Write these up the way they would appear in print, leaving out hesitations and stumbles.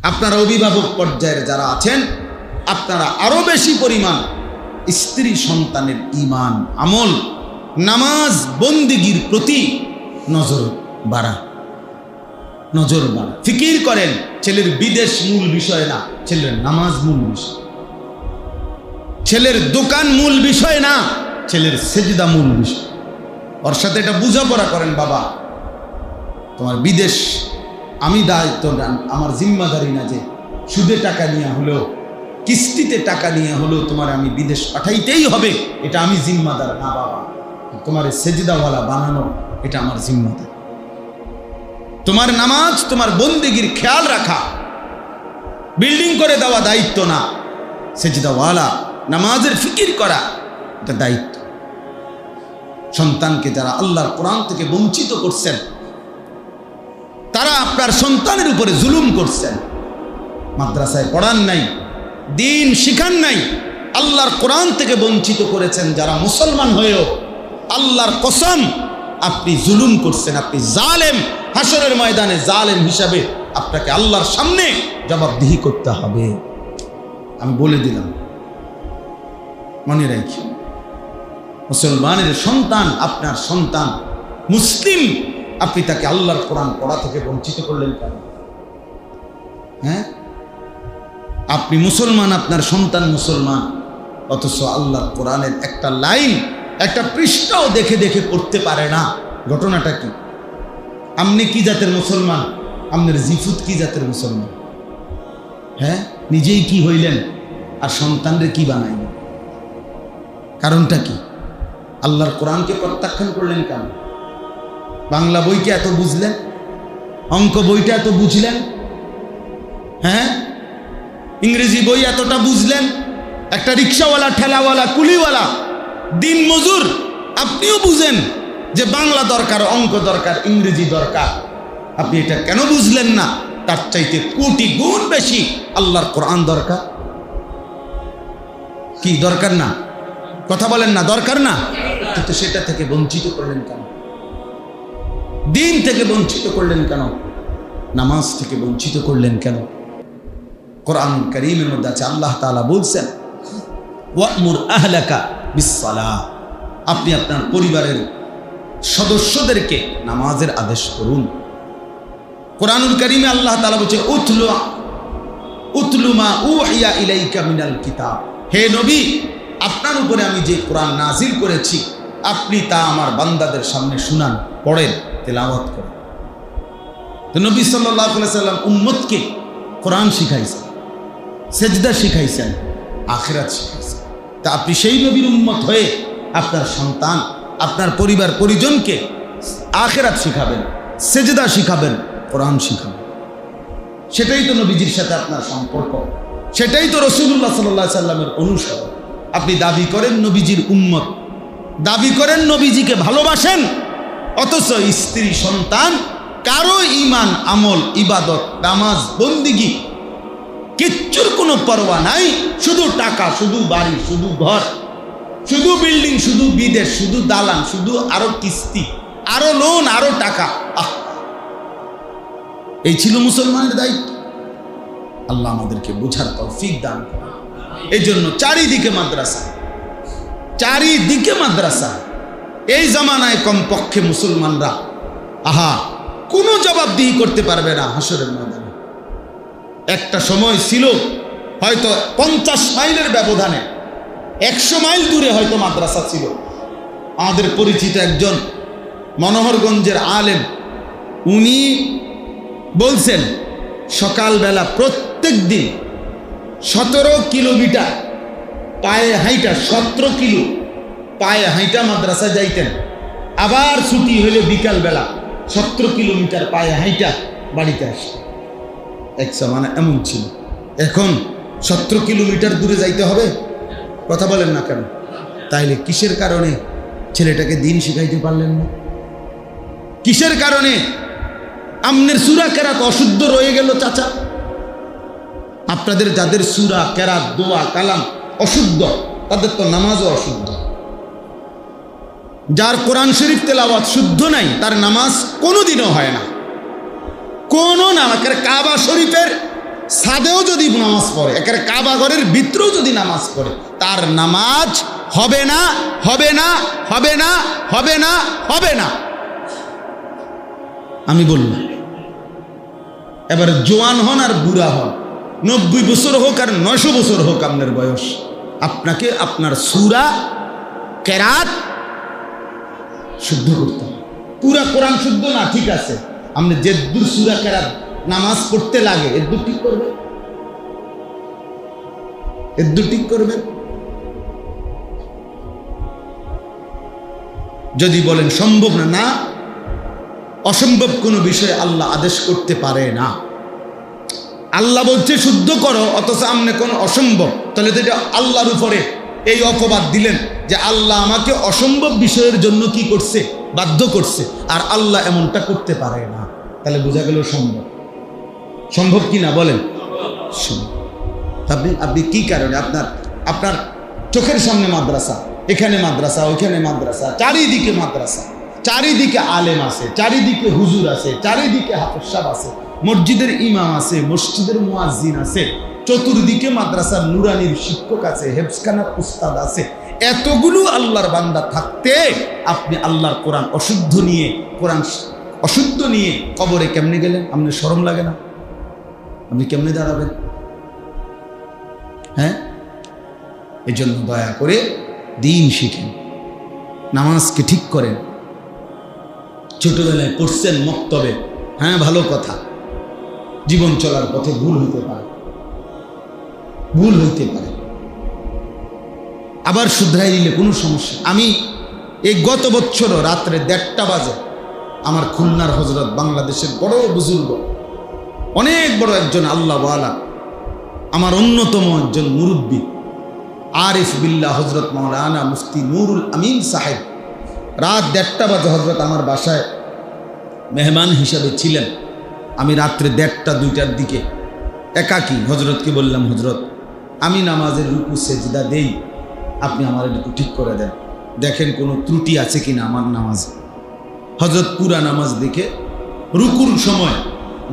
আপনারা অভিভাবক পর্যায়ের যারা আছেন, আপনারা আরো বেশি পরিমাণ স্ত্রী সন্তানের ঈমান, আমল, নামাজ, বন্দেগীর প্রতি নজর বাড়া। ফিকির করেন, ছেলের বিদেশ মূল বিষয় না, ছেলের নামাজ মূল বিষয়। ছেলের দোকান মূল বিষয় না, ছেলের সেজদা মূল বিষয়। ওর সাথে এটা বোঝাপড়া করেন, বাবা তোমার বিদেশ আমি দায়িত্ব নেন, আমার জিম্মাদারি না যে সুদে টাকা নিয়ে হলেও, কিস্তিতে টাকা নিয়ে হলেও তোমার আমি বিদেশ পাঠাইতেই হবে, এটা আমি জিম্মাদার না বাবা। তোমার সেজদাওয়ালা বানানো এটা আমার জিম্মাদার। তোমার নামাজ, তোমার বন্দেগীর খেয়াল রাখা, বিল্ডিং করে দেওয়া দায়িত্ব না, সেজদাওয়ালা নামাজের ফিকির করা এটা দায়িত্ব। সন্তানকে যারা আল্লাহর কোরআন থেকে বঞ্চিত করছেন, তারা আপনার সন্তানের উপরে জুলুম করছেন। মাদ্রাসায় পড়ান নাই, দিন শিখান নাই, আল্লাহর কোরআন থেকে বঞ্চিত করেছেন। যারা মুসলমান হয়েও আল্লাহর কসম আপনি জুলুম করছেন, আপনি জালেম। হাসরের ময়দানে জালেম হিসাবে আপনাকে আল্লাহর সামনে জবাবদিহি করতে হবে। আমি বলে দিলাম, মনে রাখি, মুসলমানের সন্তান আপনার সন্তান, মুসলিম, আপনি তাকে আল্লাহর কোরআন পড়া থেকে বঞ্চিত করলেন কেন? হ্যাঁ, আপনি মুসলমান, আপনার সন্তান মুসলমান, অথচ আল্লাহর কোরআনের একটা লাইন, একটা পৃষ্ঠাও দেখে দেখে পড়তে পারে না। ঘটনাটা কি? আপনি কি জাতের মুসলমান? আপনার জিফুত কি জাতের মুসলমান? হ্যাঁ, নিজেই কি হইলেন আর সন্তানরে কি বানাইলেন? কারণটা কি? আল্লাহর কোরআনকে প্রত্যাখ্যান করলেন কেন? বাংলা বইটা এত বুঝলেন, অঙ্ক বইটা এত বুঝলেন, হ্যাঁ, ইংরেজি বই এতটা বুঝলেন, একটা রিক্সাওয়ালা, ঠেলাওয়ালা, কুলিওয়ালা, দিন মজুর, আপনিও বুঝেন যে বাংলা দরকার, অঙ্ক দরকার, ইংরেজি দরকার। আপনি এটা কেন বুঝলেন না? তার চাইতে কোটি গুণ বেশি আল্লাহর কোরআন দরকার। কি দরকার না? কথা বলেন না, দরকার না? কিন্তু সেটা থেকে বঞ্চিত করলেন কেন? দিন থেকে বঞ্চিত করলেন কেন? নামাজ থেকে বঞ্চিত করলেন কেন? কোরআন কারীমের মধ্যে আছে, আল্লাহ তাআলা বলছেন, ওয়া'মুর আহলাকা বিস-সালাহ, আপনি আপনার পরিবারের সদস্যদেরকে নামাজের আদেশ করুন। কোরআনুল কারীমে আল্লাহ তাআলা বলছে, উতলু মা উহিয়া ইলাইকা মিনাল কিতাব, হে নবী, আপনার উপরে আমি যে কোরআন নাজিল করেছি আপনি তা আমার বান্দাদের সামনে শুনান, পড়েন, তেলাওয়াত করেন। তো নবী সাল্লাল্লাহু আলাইহি সাল্লাম উম্মতকে কোরআন শিখাইছেন, সেজদা শিখাইছেন, আখিরাত শিখাইছেন। তা আপনি সেই নবীর উম্মত হয়ে আপনার সন্তান, আপনার পরিবার পরিজনকে আখিরাত শিখাবেন, সেজদা শিখাবেন, কোরআন শিখাবেন। সেটাই তো নবীজির সাথে আপনার সম্পর্ক, সেটাই তো রাসূলুল্লাহ সাল্লাল্লাহু আলাইহি সাল্লামের অনুসরণ। আপনি দাবি করেন নবীজির উম্মত, দাবি করেন নবীজিকে ভালোবাসেন, অথচ স্ত্রী সন্তান কারো ঈমান, আমল, ইবাদত, নামাজ, বন্দেগী কিচ্ছুর কোনো পরোয়া নাই। শুধু টাকা, শুধু বাড়ি, শুধু ঘর, শুধু বিল্ডিং, শুধু বিদেশ, শুধু দালান, শুধু আরো কিস্তি, আরো লোন, আরো টাকা। এই ছিল মুসলমানের দায়িত্ব। আল্লাহ আমাদেরকে বোঝার তৌফিক দান করেন। এই জন্য চারিদিকে মাদ্রাসা, চারিদিকে মাদ্রাসা। এই জামানায় কমপক্ষে মুসলমানরা কোনো জবাবদিহি করতে পারবে না হাসরের ময়দানে। একটা সময় ছিল হয়তো 50 মাইলের ব্যবধানে, 100 মাইল দূরে হয়তো মাদ্রাসা ছিল। আমাদের পরিচিত একজন মনোহরগঞ্জের আলেম, উনি বলছেন সকালবেলা প্রত্যেক দিন 17 কিলোমিটার পায়ে হাইটা, 17 কিলো পায়ে হাইটা মাদ্রাসায় যাইতেন। আবার ছুটি হইলে বিকালবেলা 17 কিলোমিটার পায়ে হাইটা বাড়িতে আসতেন। এক সময় এমন ছিল। এখন 17 কিলোমিটার দূরে যাইতে হবে? কথা বলেন না কেন? তাইলে কিসের কারণে ছেলেটাকে দিন শিখাইতে পারলেন না? কিসের কারণে আমনের সূরা কেরাত অশুদ্ধ রয়ে গেল? চাচা, আপনাদের যাদের সূরা কেরাত, দোয়া, কালাম অশুদ্ধ, তাদের তো নামাজও অশুদ্ধ। যার কোরআন শরীফ তেলাওয়াত শুদ্ধ নাই, তার নামাজ কোনোদিনও হয় না। কোনো নামাজ, কাবা শরীফের ছাদেও যদি নামাজ পড়ে, একেবারে কাবা ঘরের ভিতরেও যদি নামাজ পড়ে, তার নামাজ হবে না, হবে না, হবে না, হবে না, হবে না। আমি বললাম এবার জোয়ান হন আর বুড়া হন, 90 বছর হোক আর 900 বছর হোক আপনার বয়স, আপনাকে আপনার সূরা কেরাত শুদ্ধ করতে হবে। পুরা কোরআন শুদ্ধ না ঠিক আছে, আপনি যে দূর সূরা কেরাত নামাজ পড়তে লাগে এর দূর ঠিক করবে, এর দূর ঠিক করবে। যদি বলেন সম্ভব না, না, অসম্ভব কোনো বিষয় আল্লাহ আদেশ করতে পারে না। আল্লাহ বলছে শুদ্ধ করো, অথচ আমনে কোন অসম্ভব, তাহলে তো এটা আল্লাহর উপরে এই অপবাদ দিলেন যে আল্লাহ আমাকে অসম্ভব বিষয়ের জন্য কি করছে, বাধ্য করছে, আর আল্লাহ এমনটা করতে পারে না। তাহলে বোঝা গেল সম্ভব। সম্ভব কি না বলেন? আপনি কি কারণে আপনার চোখের সামনে মাদ্রাসা, এখানে মাদ্রাসা, ওইখানে মাদ্রাসা, চারিদিকে মাদ্রাসা, চারিদিকে আলেম আছে, চারিদিকে হুজুর আছে, চারিদিকে হাফেজ সাহেব আছে, মসজিদের ইমাম আছে, মসজিদের মুয়াজ্জিন আছে, চতুর্দিকে মাদ্রাসার নুরানির শিক্ষক আছে, হেফজখানার উস্তাদ আছে, এতগুলো আল্লাহর বান্দা থাকতে আপনি আল্লাহর কোরআন অশুদ্ধ নিয়ে, কোরআন অশুদ্ধ নিয়ে কবরে কেমনে গেলেন? আপনার শরম লাগে না? আপনি কেমনে দাঁড়াবেন? হ্যাঁ, এই জন্য দয়া করে দিন শিখেন, নামাজকে ঠিক করেন। ছোটবেলায় পড়ছেন মক্তবে, হ্যাঁ ভালো কথা, জীবন চলার পথে ভুল হইতে পারে, ভুল হইতে পারে, আবার শুধরাই দিলে কোনো সমস্যা। আমি এই গত বছরও রাত্রে 1:30 বাজে আমার খুলনার হজরত, বাংলাদেশের বড় বুজুর্গ, অনেক বড় একজন আল্লাহওয়ালা, আমার অন্যতম একজন মুরব্বী আরিফ বিল্লাহ হজরত মাওলানা মুফতি নুরুল আমিন সাহেব, রাত 1:30 বাজে হজরত আমার বাসায় মেহমান হিসাবে ছিলেন। আমি রাত্রে 1:30-2টার দিকে একাকী হজরতকে বললাম, হজরত আমি নামাজের রুকু সেজদা দেই, আপনি আমার একটু ঠিক করে দেন, দেখেন কোনো ত্রুটি আছে কিনা আমার নামাজ। হজরত পুরা নামাজ দেখে রুকুর সময়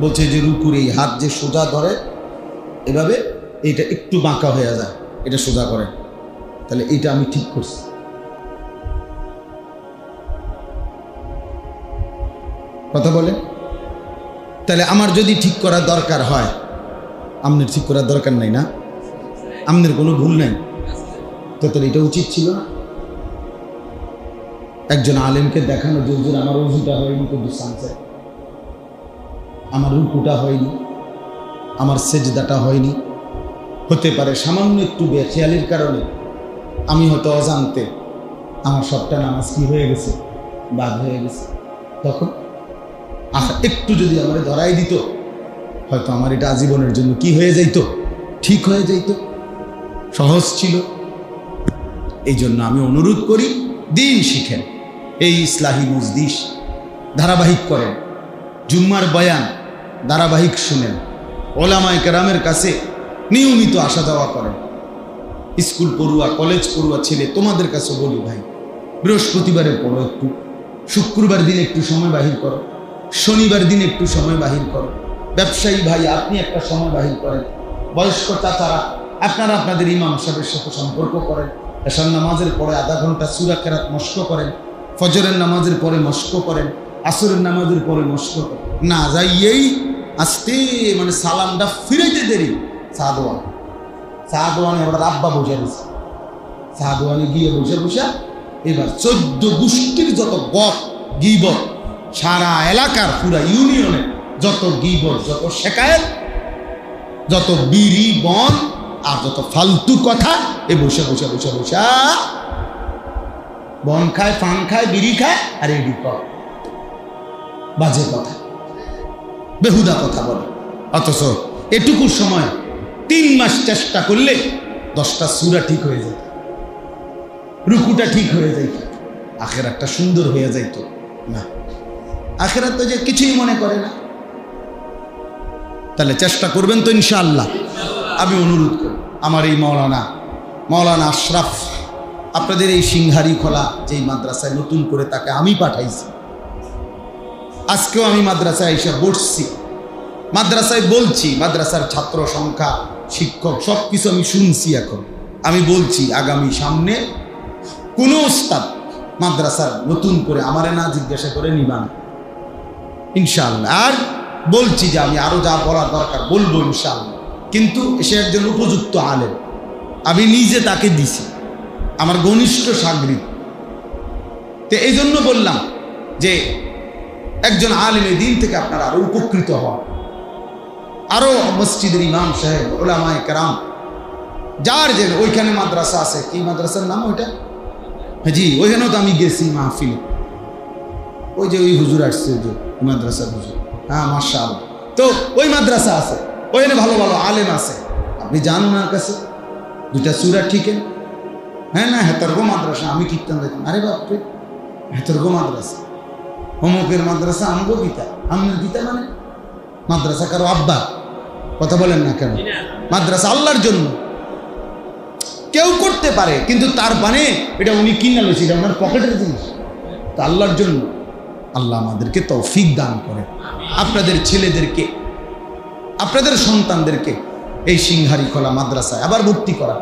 বলছে যে রুকুর এই হাত যে সোজা ধরে এভাবে, এইটা একটু বাঁকা হয়ে যায়, এটা সোজা করে, তাহলে এইটা আমি ঠিক করছি। কথা বলে, তাহলে আমার যদি ঠিক করার দরকার হয়, আপনার ঠিক করার দরকার নাই না? আপনার কোনো ভুল নাই, তো তাহলে এটা উচিত ছিল না? একজন আলেমকে দেখানো যে হুজুর আমার ওযুটা হয়নি, কিন্তু সানসে আমার রুকুটা হয়নি, আমার সেজদাটা হয়নি, হতে পারে সামান্য একটু বেখেয়ালির কারণে আমি হয়তো অজান্তে আমার সবটা নামাজ কি হয়ে গেছে, বাদ হয়ে গেছে। তখন একটু যদি আমার ধরাই দিত, হয়তো আমার এটা আজীবনের জন্য কি হয়ে যাইত, ঠিক হয়ে যাইত, সহজ ছিল। এই জন্য আমি অনুরোধ করি, দিন শিখেন, এই ইসলাহি মজলিস ধারাবাহিক করেন, জুম্মার বয়ান ধারাবাহিক শুনেন, ওলামায়ে কেরামের কাছে নিয়মিত আসা যাওয়া করেন। স্কুল পড়ুয়া, কলেজ পড়ুয়া ছেলে তোমাদের কাছে বলি, ভাই বৃহস্পতিবারে পড়ো, একটু শুক্রবার দিন একটু সময় বাহির করো, শনিবার দিন একটু সময় বাহির করো, ব্যবসায়ী ভাই আপনি একটা সময় বাহির করেন, বয়স্ক চাচারা আপনারা আপনাদের ইমাম সাহেবের সাথে সম্পর্ক করেন, এশার নামাজের পরে আধা ঘন্টা সূরা কেরাত মস্ক করেন, ফজরের নামাজের পরে মস্ক করেন, আসরের নামাজের পরে মস্ক করেন, না যাইয়েই আসতে মানে সালামটা ফিরাইতে দেরি, সাদওয়ানে ওরা আব্বা বসে দিচ্ছে, সাদওয়ানে গিয়ে বসে বসে এবার 14 গোষ্ঠীর যত বক গীবত, সারা এলাকার পুরা ইউনিয়নে যত গীবত, যত শেকায়েত, যত বিড়ি বন আর যত ফালতু কথা, এ বসে বসে বসে বসে বন খায়, ফান খায়, বিড়ি খায়, আর এই বাজে কথা, বেহুদা কথা বলে। অথচ এটুকু সময় 3 মাস চেষ্টা করলে 10টা সূরা ঠিক হয়ে যেত, রুকুটা ঠিক হয়ে যাইত, আখিরাতটা সুন্দর হয়ে যাইত। না, আখিরাত তো যে কিছুই মনে করে না। তাহলে চেষ্টা করবেন তো ইনশাআল্লাহ। আমি অনুরোধ করি, আমার এই মাওলানা আশরাফ, আপনাদের এই সিংহারি খোলা যেই মাদ্রাসায় নতুন করে তাকে আমি পাঠাইছি, আজকেও আমি মাদ্রাসায় এসে বসছি, মাদ্রাসায় বলছি, মাদ্রাসার ছাত্র সংখ্যা, শিক্ষক সব কিছু আমি শুনছি। এখন আমি বলছি আগামী সামনে কোনো উস্তাদ মাদ্রাসার নতুন করে আমারে না জিজ্ঞাসা করে নিবা না ইনশাআল্লাহ। আর বলছি যে আমি আরো যা বলার দরকার বলবো ইনশাআল্লাহ, কিন্তু সে একজন উপযুক্ত আলেম, আমি নিজে তাকে দিছি, আমার ঘনিষ্ঠ সাগরিদ। তো এই জন্য বললাম যে একজন আলেমের দিন থেকে আপনারা আরো উপকৃত হন, আরো মসজিদের ইমাম সাহেব, ওলামায়ে কেরাম, যার যে ওইখানে মাদ্রাসা আছে, কি মাদ্রাসার নাম ওইটা? হ্যাঁ জি, ওইখানেও তো আমি গেছি মাহফিলে, ওই যে ওই হুজুর আসছে, ওই যে মাদ্রাসার হুজুর, হ্যাঁ মাশাআল্লাহ। তো ওই মাদ্রাসা আছে, ওইখানে ভালো ভালো আলেম আছে, আপনি যান ওনার কাছে, দুইটা সূরা ঠিকে। হ্যাঁ না, হেতর্গো মাদ্রাসা, আমি কীর্তন দেখলাম, আরে বাপরে হেতর্গো মাদ্রাসা, অমুকের মাদ্রাসা, আমগো গীতা, আমনের গীতা মানে মাদ্রাসা কারো আব্বা, কথা বলেন না কেন? মাদ্রাসা আল্লাহর জন্য, কেউ করতে পারে, কিন্তু তার মানে এটা উনি কিনা লইছে, এটা ওনার পকেটের জিনিস, তা আল্লাহর জন্য। আল্লাহ আমাদেরকে তৌফিক দান করে, আপনাদের ছেলেদেরকে, আপনাদের সন্তানদেরকে এই সিংহারি খোলা মাদ্রাসায় আবার ভর্তি করা,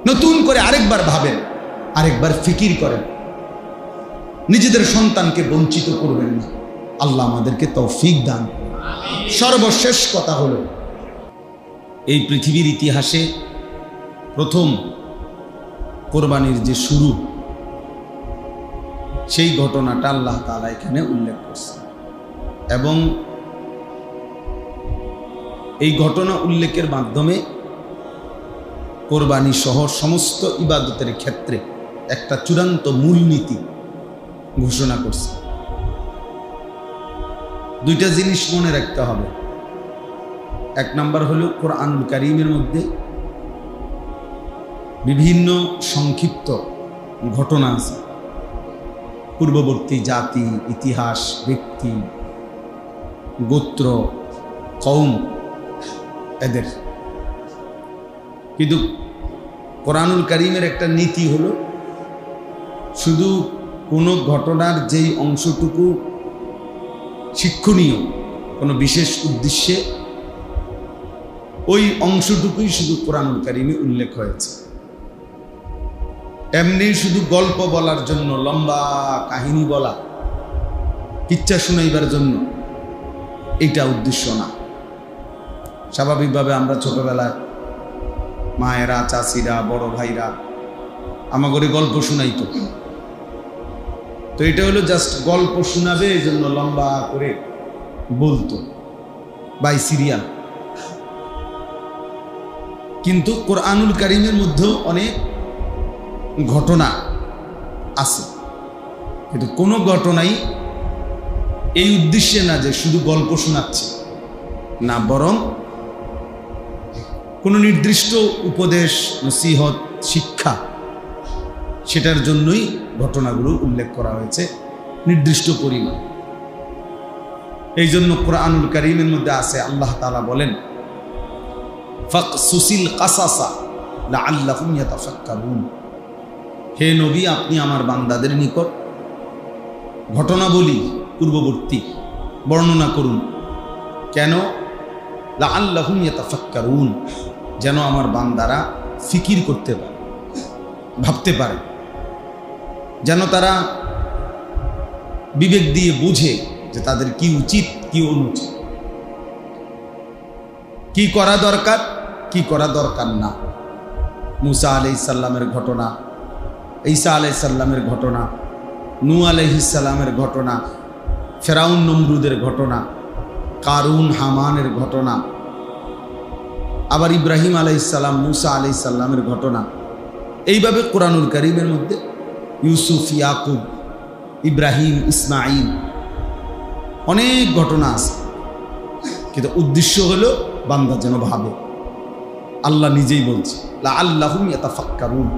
নতুন করে আরেকবার ভাবেন, আরেকবার ফিকির করেন, নিজেদের সন্তানকে বঞ্চিত করবেন না। আল্লাহ আমাদেরকে তৌফিক দান। সর্বশেষ কথা হলো, এই পৃথিবীর ইতিহাসে প্রথম কোরবানির যে শুরু, সেই ঘটনাটা আল্লাহ তাআলা এখানে উল্লেখ করছে, এবং এই ঘটনা উল্লেখের মাধ্যমে কোরবানি সহ সমস্ত ইবাদতের ক্ষেত্রে একটা চূড়ান্ত মূলনীতি ঘোষণা করছে। দুইটা জিনিস মনে রাখতে হবে। এক নাম্বার হলো, কোরআনুল কারীমের মধ্যে বিভিন্ন সংক্ষিপ্ত ঘটনা আছে, পূর্ববর্তী জাতি, ইতিহাস, ব্যক্তি, গোত্র, কওম, এদের। কিন্তু কোরআনুল কারীমের একটা নীতি হলো, শুধু কোনো ঘটনার যেই অংশটুকু শিক্ষণীয়, কোনো বিশেষ উদ্দেশ্যে, ওই অংশটুকুই শুধু কোরআনুল কারীমে উল্লেখ হয়েছে। এমনি শুধু গল্প বলার জন্য, লম্বা কাহিনী বলা, কিচ্ছা শুনাইবার জন্য, এইটা উদ্দেশ্য না। স্বাভাবিকভাবে আমরা ছোটবেলায় মায়েরা, চাচিরা, বড় ভাইরা আমাগরে গল্প শুনাইতো, তো এটা হলো জাস্ট গল্প শোনাবে, এই জন্য লম্বা করে বলতো, বাই সিরিয়াল। কিন্তু কোরআনুল কারীমের মধ্যেও অনেক ঘটনা আছে, কিন্তু কোনো ঘটনাই এই উদ্দেশ্যে না যে শুধু গল্প শোনাচ্ছে, না, বরং কোনো নির্দিষ্ট উপদেশ, নসিহত, শিক্ষা, সেটার জন্যই ঘটনাগুলো উল্লেখ করা হয়েছে নির্দিষ্ট পরিমাণ। এই জন্য কোরআনুল কারীমের মধ্যে আছে, আল্লাহ তাআলা বলেন, ফাকসুসিল কাসাসা লাআল্লাহুম ইয়াতাফাক্কারুন। হে নবী, আপনি আমার বান্দাদের নিকট ঘটনাবলী পূর্ববর্তী বর্ণনা করুন। কেন? লাআল্লাহুম ইয়াতাফাক্কারুন, যেন আমার বান্দারা ফিকির করতে পারে, ভাবতে পারে, যেন তারা বিবেক দিয়ে বুঝে যে তাদের কি উচিত, কি অনুচিত, কি করা দরকার, কি করা দরকার না। মুসা আলাইহিস সালামের ঘটনা, ঈসা আলাইহিস সালামের ঘটনা, নূহ আলাইহিস সালামের ঘটনা, ফেরাউন নমরুদের ঘটনা, কারুন হামানের ঘটনা, আবার ইব্রাহিম আলাইহিস সালাম, মুসা আলাইহিস সালামের ঘটনা। এইভাবে কোরআনুল কারীমের মধ্যে ইউসুফ, ইয়াকুব, ইব্রাহিম, ইসমাঈল, অনেক ঘটনা আছে। কিন্তু উদ্দেশ্য হলো বান্দা যেন ভাবে। আল্লাহ নিজেই বলছে, লাআল্লাহুম ইয়াতাফাক্কারুন,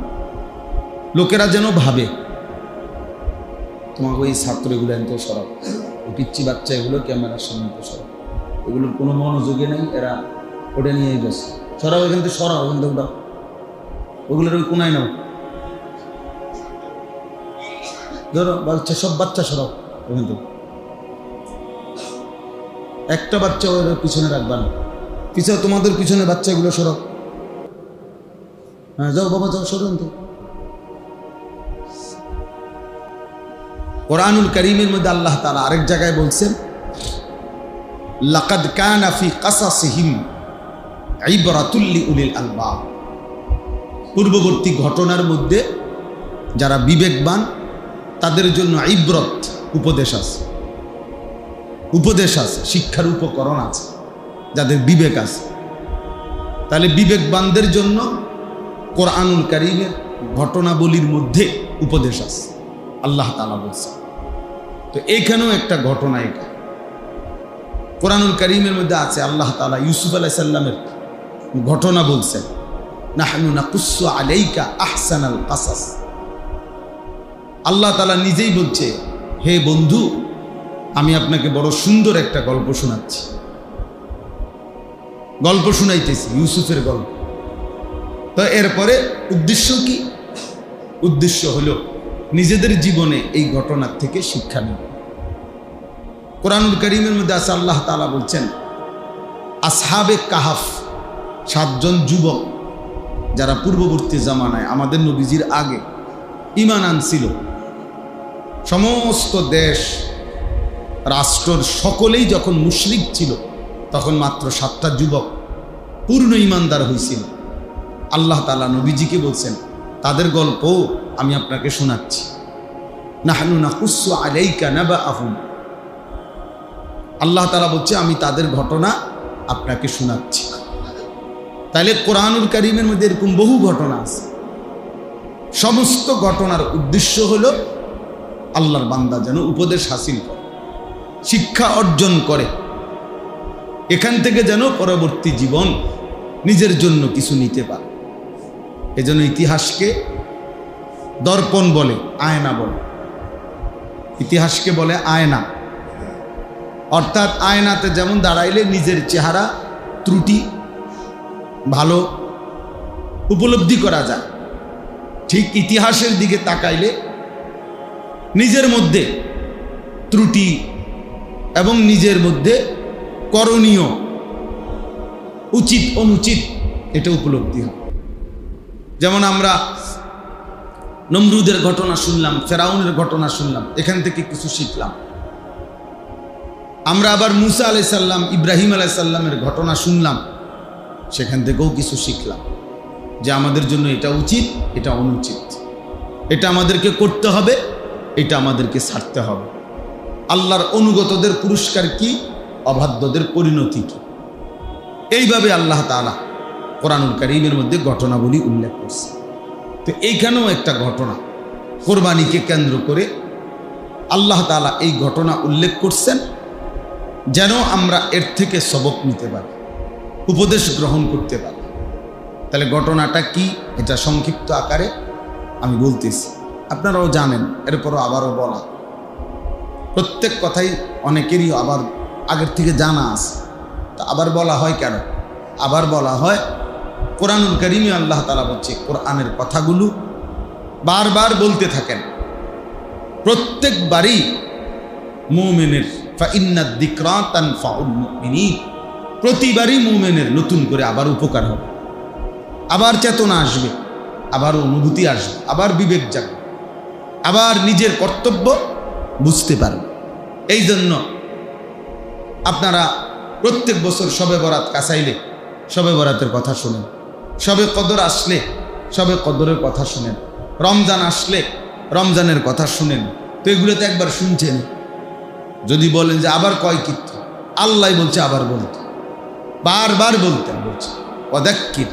লোকেরা যেন ভাবে। তোমাকে ওই ছাত্রগুলো এনতে সরাও, ওই পিচ্ছি বাচ্চা এগুলো ক্যামেরার সামনে তো সরাও, এগুলোর কোনো মনোযোগে নেই, এরা ওটা নিয়েই ব্যস্ত। সরাও এখান থেকে, সরাও এখান থেকে, ওটাও ওগুলোর ওই কোনায় নাও, ধরো বাচ্চা, সব বাচ্চা সরাও ওখান থেকে। একটা বাচ্চা ওর পিছনে রাখবা না, পিছনে তোমাদের পিছনে বাচ্চাগুলো সরো। হ্যাঁ যাও বাবা যাও, সরুন তো। কোরআনুল কারীমের মধ্যে আল্লাহ তাআলা আরেক জায়গায় বলছেন, লাকাদ কানা ফি কাসাসিহিম ইবরাতুল লিউলিল আলবাব। পূর্ববর্তী ঘটনার মধ্যে যারা বিবেকবান তাদের জন্য ইবরত, উপদেশ আছে, উপদেশ আছে, শিক্ষার উপকরণ আছে, যাদের বিবেক আছে। তাহলে বিবেকবানদের জন্য কোরআনুল কারীমের ঘটনাবলীর মধ্যে উপদেশ আছে, আল্লাহ তাআলা বলছেন। তো এইখানেও একটা ঘটনা, এটা কোরআনুল কারীমের মধ্যে আছে। আল্লাহ তাআলা ইউসুফ আলাইহিস সালামের ঘটনা বলছেন, নাহনু নাকুসসু আলাইকা আহসানাল কাসাস। আল্লাহ তাআলা নিজেই বলছে, হে বন্ধু, আমি আপনাকে বড় সুন্দর একটা গল্প শোনাচ্ছি, গল্প শুনাইতেছি, ইউসুফের গল্প। তো এরপরে উদ্দেশ্য কি? উদ্দেশ্য হলো নিজেদের জীবনে এই ঘটনার থেকে শিক্ষা নেব। কোরআনুল কারীমের মধ্যে আছে, আল্লাহ তাআলা বলছেন, আসহাবে কাহাফ, 7 জন যুবক যারা পূর্ববর্তী জামানায় আমাদের নবীজির আগে ঈমান আনছিল। সমস্ত দেশ রাষ্ট্রের সকলেই যখন মুশরিক ছিল, তখন মাত্র 7টা যুবক পূর্ণ ঈমানদার হয়েছিল। আল্লাহ তাআলা নবীজিকে বলছেন, তাদের গল্প আমি আপনাকে শোনাচ্ছি। নাহনু নাকুসসু আলাইকা নাবাআহুম। আল্লাহ তাআলা বলছে, আমি তাদের ঘটনা আপনাকে শোনাচ্ছি। তাহলে কোরআনুল কারীমের মধ্যে এরকম বহু ঘটনা আছে। সমস্ত ঘটনার উদ্দেশ্য হলো আল্লাহর বান্দা যেন উপদেশ হাসিল করে, শিক্ষা অর্জন করে, এখান থেকে যেন পরবর্তী জীবন নিজের জন্য কিছু নিতে পারে। এজন্য ইতিহাসকে দর্পণ বলে, আয়না বলে। ইতিহাসকে বলে আয়না, অর্থাৎ আয়নাতে যেমন দাঁড়াইলে নিজের চেহারা ত্রুটি ভালো উপলব্ধি করা যায়, ঠিক ইতিহাসের দিকে তাকাইলে নিজের মধ্যে ত্রুটি এবং নিজের মধ্যে করণীয়, উচিত অনুচিত, এটা উপলব্ধি হয়। যেমন আমরা নমরুদের ঘটনা শুনলাম, ফেরাউনের ঘটনা শুনলাম, এখান থেকে কিছু শিখলাম। আমরা আবার মুসা আলাইহিস সালাম, ইব্রাহিম আলাইহিস সালামের ঘটনা শুনলাম, সেখান থেকেও কিছু শিখলাম যে আমাদের জন্য এটা উচিত, এটা অনুচিত, এটা আমাদেরকে করতে হবে, এটা আমাদেরকে ছাড়তে হবে। আল্লাহর অনুগতদের পুরস্কার কি, অবাধ্যদের পরিণতি কি। এইভাবে আল্লাহ তাআলা কোরআনুল কারীমের মধ্যে ঘটনাবলী উল্লেখ করছে। তো এইখানেও একটা ঘটনা, কোরবানিকে কেন্দ্র করে আল্লাহ তাআলা এই ঘটনা উল্লেখ করছেন, যেন আমরা এর থেকে সবক নিতে পারি, উপদেশ গ্রহণ করতে পারি। তাহলে ঘটনাটা কি, এটা সংক্ষিপ্ত আকারে আমি বলতেছি, আপনারাও জানেন, এরপরও আবারও বলা। প্রত্যেক কথাই অনেকেরই আবার আগের থেকে জানা আছে, তা আবার বলা হয় কেন? আবার বলা হয়, কোরআনুল কারীমে আল্লাহ তাআলা বলছে, কোরআনের কথাগুলো বারবার বলতে থাকেন। প্রত্যেকবারই মুমিনের ফাইন্নাদ যিকরা তানফাউল মুমিনিন, প্রতিবারই মুমিনের নতুন করে আবার উপকার হবে, আবার চেতনা আসবে, আবার অনুভূতি আসবে, আবার বিবেক জাগবে, আবার নিজের কর্তব্য বুঝতে পারবে। এই জন্য আপনারা প্রত্যেক বছর শবে বরাত কাছাইলে শবে বরাতের কথা শুনেন, শবে কদর আসলে শবে কদরের কথা শুনেন, রমজান আসলে রমজানের কথা শুনেন। তো এগুলো তো একবার শুনছেন, যদি বলেন যে আবার কয় কীর্তি, আল্লাহ বলছে আবার বলতে, বারবার বলতেন, বলছে ওয়াদাক্কির,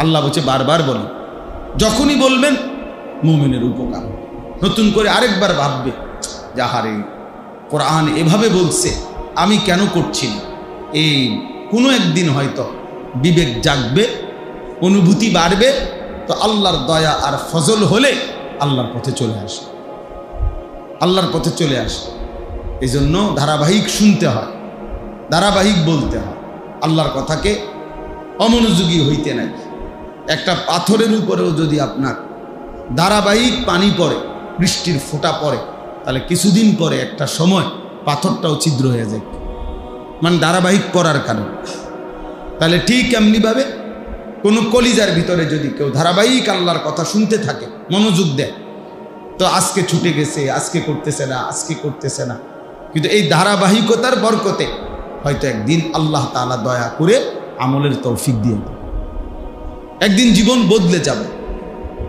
আল্লাহ বলছে বারবার বলেন। যখনই বলবেন মুমিনের উপকার, নতুন করে আরেকবার ভাববে যে আহারে কোরআন এভাবে বলছে, আমি কেন করছি না। এই কোনো একদিন হয়তো বিবেক জাগবে, অনুভূতি বাড়বে, তো আল্লাহর দয়া আর ফজল হলে আল্লাহর পথে চলে আসে, আল্লাহর পথে চলে আসে। এই জন্য ধারাবাহিক শুনতে হয়, ধারাবাহিক বলতে হয়, আল্লাহর কথাকে অমনোযোগী হইতে নাই। একটা পাথরের উপরেও যদি আপনার ধারাবাহিক পানি পড়ে, বৃষ্টির ফোঁটা পড়ে, তাহলে কিছুদিন পরে একটা সময় পাথরটাও ছিদ্র হয়ে যায়, মানে ধারাবাহিক পড়ার কারণ। তাহলে ঠিক এমনিভাবে কোনো কলিজার ভিতরে যদি কেউ ধারাবাহিক আল্লাহর কথা শুনতে থাকে, মনোযোগ দেয়, তো আজকে ছুটে গেছে, আজকে করতেছে না, আজকে করতেছে না, কিন্তু এই ধারাবাহিকতার বরকতে হয়তো একদিন আল্লাহ তাআলা দয়া করে আমলের তৌফিক দিয়ে দেন, একদিন জীবন বদলে যাবে।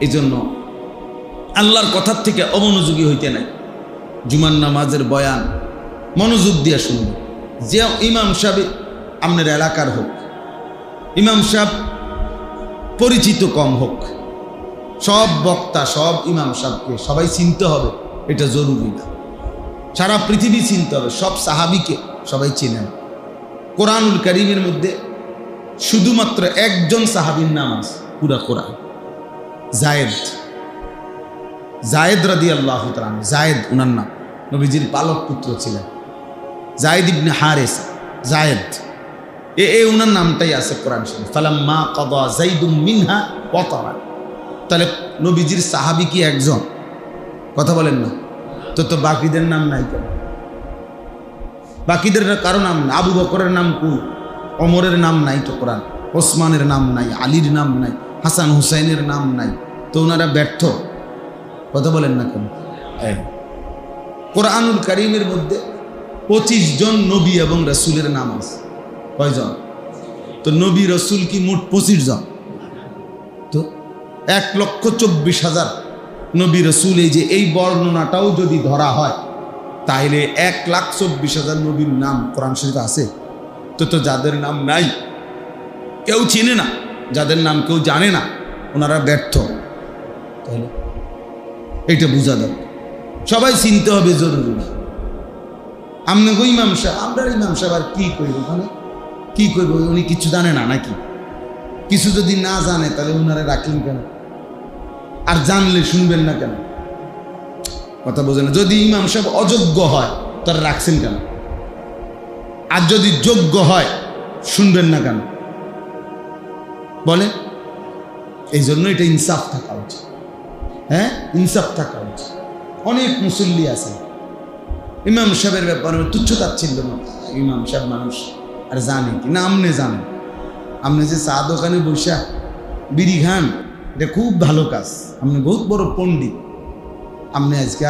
এই জন্য আল্লাহর কথার থেকে অমনোযোগী হইতে নাই। জুমার নামাজের বয়ান মনোযোগ দিয়ে শুনবে। যে ইমাম সাহেব আপনার এলাকার হোক, ইমাম সাহেব পরিচিত কম হোক, সব বক্তা সব ইমাম সাহেবকে সবাই চিনতে হবে এটা জরুরি না। সারা পৃথিবী চিনতে হবে, সব সাহাবিকে সবাই চিনেন। কোরআনুল কারীমের মধ্যে শুধুমাত্র একজন সাহাবীর নাম আছে পুরা কোরআন, জায়েদ রাদিয়াল্লাহু তাআলা। জায়েদ উনার নাম, নবীজির পালক পুত্র ছিলেন জায়েদ ইবনে হারেস। জায়েদ উনার নামটাই আছে কোরআন শরীফ, ফালাম্মা কাদা যাইদুম মিনহা ওয়াতারা। তাহলে নবীজির সাহাবী কি একজন? কথা বলেন না তো বাকিদের নাম নাই কেন? বাকিদের কারো নাম না। আবু বকরের নাম কোন? ওমরের নাম নাই তো কোরআন, ওসমানের নাম নাই, আলীর নাম নাই, হাসান হুসাইনের নাম নাই, তো ওনারা ব্যর্থ। কথা বলেন না কেন? কোরআনুল কারীমের মধ্যে 25 জন নবী এবং রাসূলের নাম আছে। কয়জন? তো নবী রাসূল কি মোট 25 জন? তো 1,24,000 নবী রাসূল। এই যে এই বর্ণনাটাও যদি ধরা হয় তাহলে 1,24,000 নবীর নাম কোরআন শরীফে আছে। তো যাদের নাম নাই, কেউ চিনে না, যাদের নাম কেউ জানে না, ওনারা ব্যর্থ। তাহলে এইটা বোঝা দরকার, সবাই চিনতে হবে জরুরি না। আপনি গো ইমাম সাহেব, আমরা ইমাম সাহেব আর কি করবো ওখানে? কি করবো? উনি কিছু জানে না নাকি? কিছু যদি না জানে তাহলে ওনারা রাখলেন কেন? আর জানলে শুনবেন না কেন? কথা বোঝেন না। যদি ইমাম সাহেব অযোগ্য হয় তারা রাখছেন কেন? আর যদি যোগ্য হয় শুনবেন না কেন? বলে এই জন্য এটা ইনসাফ থাকা উচিত। হ্যাঁ, ইনসাফ থাকা উচিত। অনেক মুসল্লি আছে ইমাম সাহেবের ব্যাপারে তুচ্ছতাচ্ছিল্য না। ইমাম সাহেব মানুষ আর জানে কি না? আমনে জানেন, আপনি যে চা দোকানে বসা বিড়ি খান, এটা খুব ভালো কাজ। আপনি বহুত বড় পণ্ডিত, আপনি আজকে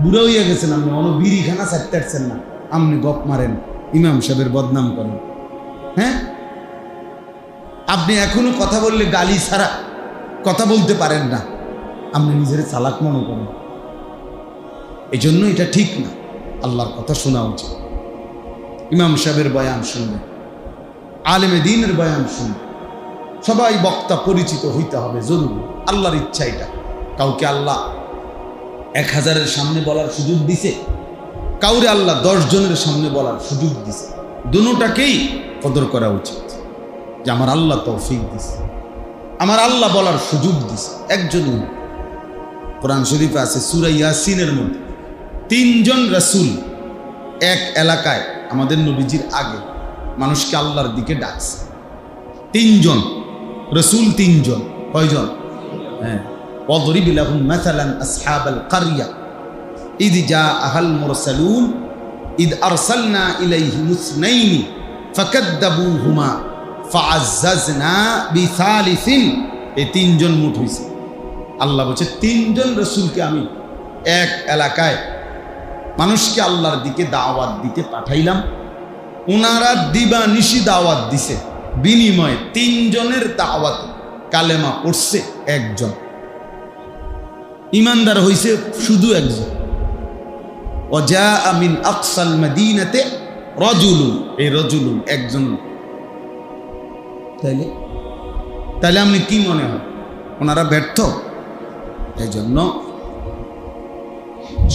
বুড়ো হইয়া গেছেন, আপনি অন্য বিড়ি খানা ছাড়তে পারছেন না, আপনি গপ মারেন, ইমাম সাহেবের বদনাম করেন। হ্যাঁ, আপনি এখনো কথা বললে গালি ছাড়া কথা বলতে পারেন না, আপনি নিজের চালাক মনে করেন। এই জন্য এটা ঠিক না। আল্লাহর কথা শোনা উচিত। ইমাম সাহেবের বয়ান শুনবে, আলেমে দ্বীনের বয়ান শুনবে, সবাই বক্তা পরিচিত হইতে হবে জরুরি। আল্লাহর ইচ্ছা এটা। কাউকে আল্লাহ 1000-এর সামনে বলার সুযোগ দিছে, কাউরে আল্লাহ 10 জনের সামনে বলার সুযোগ দিছে। দুটোটাকেই কদর করা উচিত যে আমার আল্লাহ তৌফিক দিছে, আমার আল্লাহ বলার সুযোগ দিছে। একজনই কোরআন শরীফে আছে সূরা ইয়াসিনের মধ্যে 3 জন রাসূল এক এলাকায় আমাদের নবীজির আগে মানুষকে আল্লাহর দিকে ডাকছে। 3 জন রাসূল, 3 জন। কয়জন? হ্যাঁ, ওয়াদরিব লাহুম মাসালান আসহাবাল কারইয়া ইদ জাআহাল মুরসালুন ইদ আরসালনা ইলাইহিম ইসনাইনি ফাকাদ্দাবুহুমা ফাআজ্জাজনা বিসালিসিন। এই 3 জন মোট হইছে। আল্লাহ বলছে 3 জন রাসূলকে আমি এক এলাকায় মানুষকে আল্লাহর দিকে দাওয়াত দিতে পাঠাইলাম। ওনারা দিবা নিশি দাওয়াত দিছে, বিনিময়ে 3 জনের দাওয়াত কালেমা পড়ছে একজন, ইমানদার হইছে শুধু একজন। ওয়াজাআ মিন আকসাল মাদিনাতে রাজুলুন, এই রাজুলুন একজন। তাইলে আপনি কি মনে হয় ওনারা ব্যর্থ? এই জন্য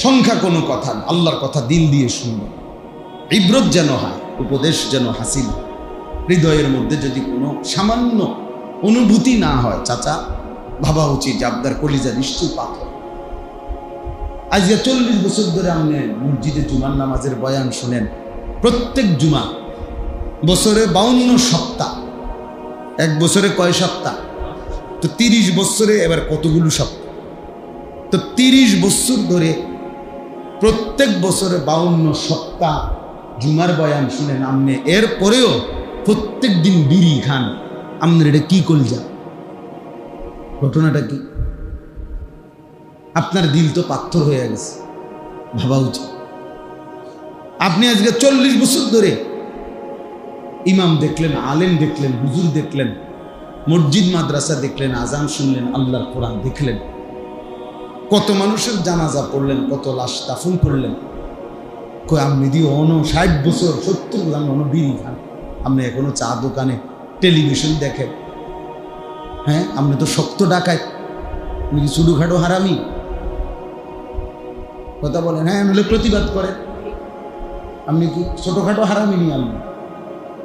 সংখ্যা কোনো কথা না, আল্লাহর কথা দিল দিয়ে শুনবে। ইবরত যেন হয়, উপদেশ যেন হাসিল। হৃদয়ের মধ্যে যদি কোনো সামান্য অনুভূতি না হয়, চাচা ভাবা উচিত যে আপনার কলিজা নিশ্চয়ই পাথর। আজকে 40 বছর ধরে আপনি মসজিদে জুমার নামাজের বয়ান শুনেন, প্রত্যেক জুমা, বছরে 52 সপ্তাহ। এক বছরে কয় সপ্তাহ? তো 30 বছরে এবার কতগুলো সপ্তাহ? তো 30 বছর ধরে প্রত্যেক বছরে 52 সপ্তাহ জুমার বয়ান শুনেন আপনি, এর পরেও প্রত্যেক দিন বিড়ি খান, আপনার এটা কি কলজা? ঘটনাটা কি? আপনার দিল তো পাথর হয়ে গেছে, ভাবা উচিত। আপনি আজকে 40 বছর ধরে ইমাম দেখলেন, আলেম দেখলেন, হুজুর দেখলেন, মসজিদ মাদ্রাসা দেখলেন, আজান শুনলেন, আল্লাহর কোরআন দেখলেন, কত মানুষের জানাজা পড়লেন, কত লাশ দাফন করলেন। কই আপনি দিয়ে 60 বছর 70 বছর বিড়ি খান, আপনি এখনো চা দোকানে টেলিভিশন দেখেন। হ্যাঁ, আপনি তো শক্ত ডাকায়, আপনি কি ছোটোখাটো হারামি? কথা বলেন। হ্যাঁ, নাহলে প্রতিবাদ করেন। আপনি কি ছোটোখাটো হারামি নি?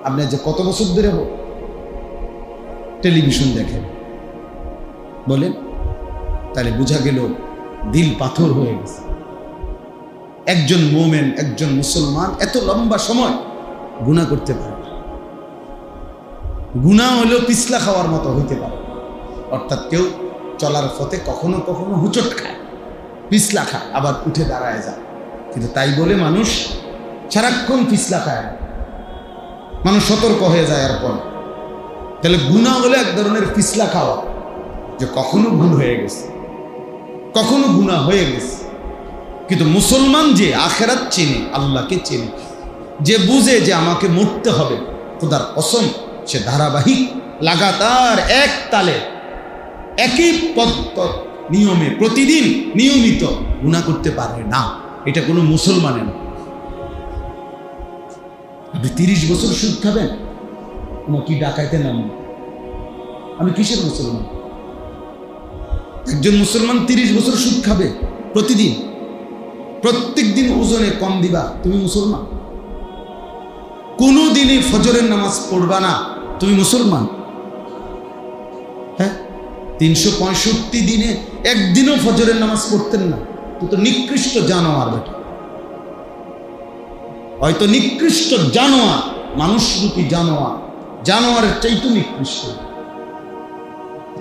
আপনি যে কত বছর ধরে টেলিভিশন দেখেন বলেন, তাহলে বোঝা গেল দিল পাথর হয়ে গেছে। একজন মোমেন, একজন মুসলমান এত লম্বা সময় গুনাহ করতে পারে না। গুনাহ হলেও পিছলা খাওয়ার মতো হইতে পারে, অর্থাৎ কেউ চলার পথে কখনো কখনো হুচট খায়, পিছলা খায়, আবার উঠে দাঁড়ায় যায়, কিন্তু তাই বলে মানুষ সারাক্ষণ পিছলা খায়, মানুষ সতর্ক হয়ে যায়। আর পর তাহলে গুনাহ হলে এক ধরনের পিছলা খাওয়া, যে কখনো ভুল হয়ে গেছে, কখনো গুনাহ হয়ে গেছে। কিন্তু মুসলমান যে আখেরাত চেনে, আল্লাহকে চেনে, যে বুঝে যে আমাকে মরতে হবে, খোদার কসম সে ধারাবাহিক লাগাতার এক তালে একই নিয়মে প্রতিদিন নিয়মিত গুনাহ করতে পারবে না। এটা কোনো মুসলমানের না। আপনি 30 বছর সুদ খাবেন, আমার কি ডাকাইতে নাম? আমি কিসের মুসলমান? একজন মুসলমান 30 বছর সুদ খাবে প্রতিদিন, প্রত্যেক দিন ওজনে কম দিবা, তুমি মুসলমান? কোনো দিনই ফজরের নামাজ পড়বা না, তুমি মুসলমান? হ্যাঁ, 365 দিনে একদিনও ফজরের নামাজ পড়তেন না, তো নিকৃষ্ট জানোয়ার বেটা। হয়তো নিকৃষ্ট জানোয়ার, মানুষরূপী জানোয়ার, জানোয়ারের চাইতে নিকৃষ্ট।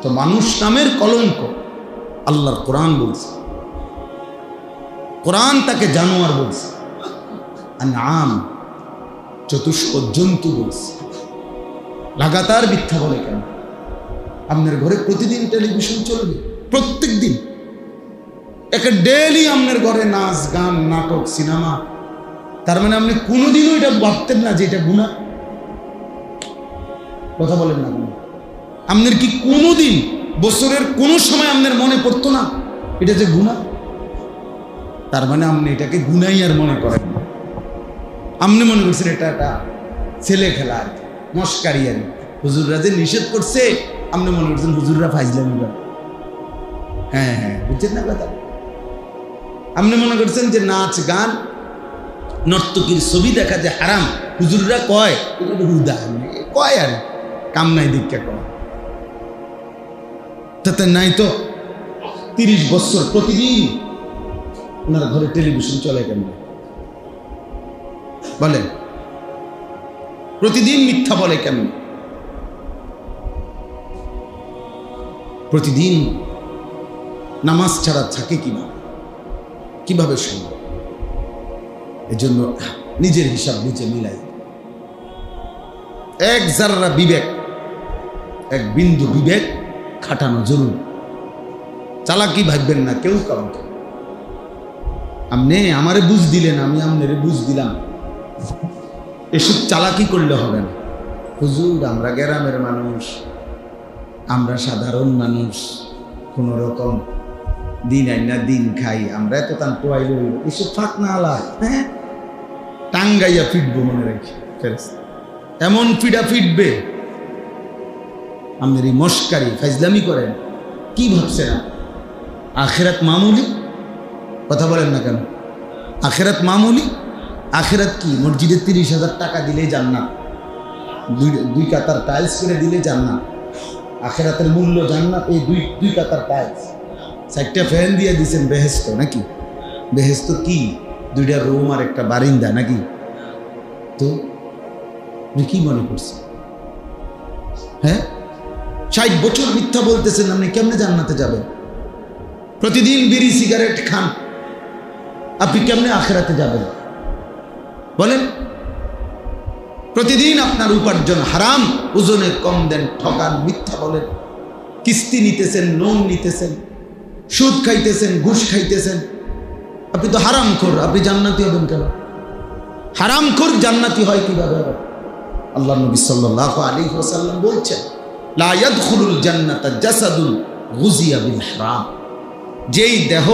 তো মানুষ নামের কলঙ্ক আল্লাহর কোরআন বলছে, কোরআন তাকে জানোয়ার বলছে, আনআম চতুষ্প জন্তু বলছে। লাগাতার মিথ্যা বলে কেন? আপনার ঘরে প্রতিদিন টেলিভিশন চলবে, প্রত্যেক দিন একটা ডেইলি আপনার ঘরে নাচ গান নাটক সিনেমা, তার মানে আপনি কোনোদিনও এটা ভাবতেন না যে এটা গুনাহ? কথা বলেন না। আপনার কি কোনোদিন বছরের কোনো সময় আপনার মনে পড়তো না এটা যে গুনাহ? তার মানে আপনি এটাকে গুনাহই আর মনে করেন না। আপনি মনে করছেন এটা একটা ছেলে খেলা আর কি, মস্কারি আর কি। হুজুররা যে নিষেধ করছে, আপনি মনে করছেন হুজুররা ফাইজলামি করে। হ্যাঁ হ্যাঁ, বুঝছেন না কথা? আপনি মনে করছেন যে নাচ গান নর্তকীর ছবি দেখা যে হারাম, হুজুররা কয় হুদা কয় আর কাম নাই দীক্ষা কয়, তাতে নাই তো 30 বছর প্রতিদিন ওনার ঘরে টেলিভিশন চলে কেন বলেন? প্রতিদিন মিথ্যা বলে কেন? প্রতিদিন নামাজ ছাড়া থাকে কিভাবে সম্ভব? এজন্য নিজের হিসাব নিজে মিলাই। এক জাররা বিবেক, এক বিন্দু বিবেক খাটানো জরুরি। চালাকি ভাববেন না কেউ কাউকে। আপনি আমারে বুঝ দিলেন, আমি আপনারে বুঝ দিলাম, এসব চালাকি করলে হবে না। হুজুর আমরা গ্রামের মানুষ, আমরা সাধারণ মানুষ, কোনো রকম দিন আইনা দিন খাই, আমরা এত তান টোয়াইল এসব ফাঁক না আলা। হ্যাঁ, টাঙ্গাইয়া ফিটবো মনে রাখি, এমন ফিডা ফিটবে। আপনার এই মস্কারি ফাইজলামি করেন, কি ভাবছেন? আখেরাত মামুলি? কথা বলেন না কেন? আখেরাত মামুলি? আখেরাত কি? মসজিদে 30,000 টাকা দিলে জান্নাত, দুই কাতার টাইলস করে দিলে জান্নাত। আখেরাতের মূল্য জান্নাত, এই দুই কাতার টাইলস, 4টা ফ্যান দিয়ে দিচ্ছেন বেহেস্ত নাকি? বেহেস্ত কি? 2টা রুম আর একটা বারিন্দা নাকি? তো কি মনে করছে? হ্যাঁ, 60 বছর মিথ্যা বলতেছেন, আপনি কেমনে জান্নাতে যাবেন? প্রতিদিন বিড়ি সিগারেট খান, আপনি কেমনে আখেরাতে যাবেন বলেন? প্রতিদিন আপনার উপার্জন হারাম, ওজনে কম দেন, ঠকান, মিথ্যা বলেন, কিস্তি নিতেছেন, লোন নিতেছেন, সুদ খাইতেছেন, ঘুষ খাইতেছেন, আপনি তো হারামখোর, আপনি জান্নাতি হবেন কেন? হারামখোর জান্নাতি হয় কিভাবে? আল্লাহ নবী সাল্লাল্লাহু আলাইহি ওয়াসাল্লাম বলছেন, লা ইয়াদখুলুল জান্নাতা জাসাদুন গুযিয়া বিল হারাম। যেই দেহ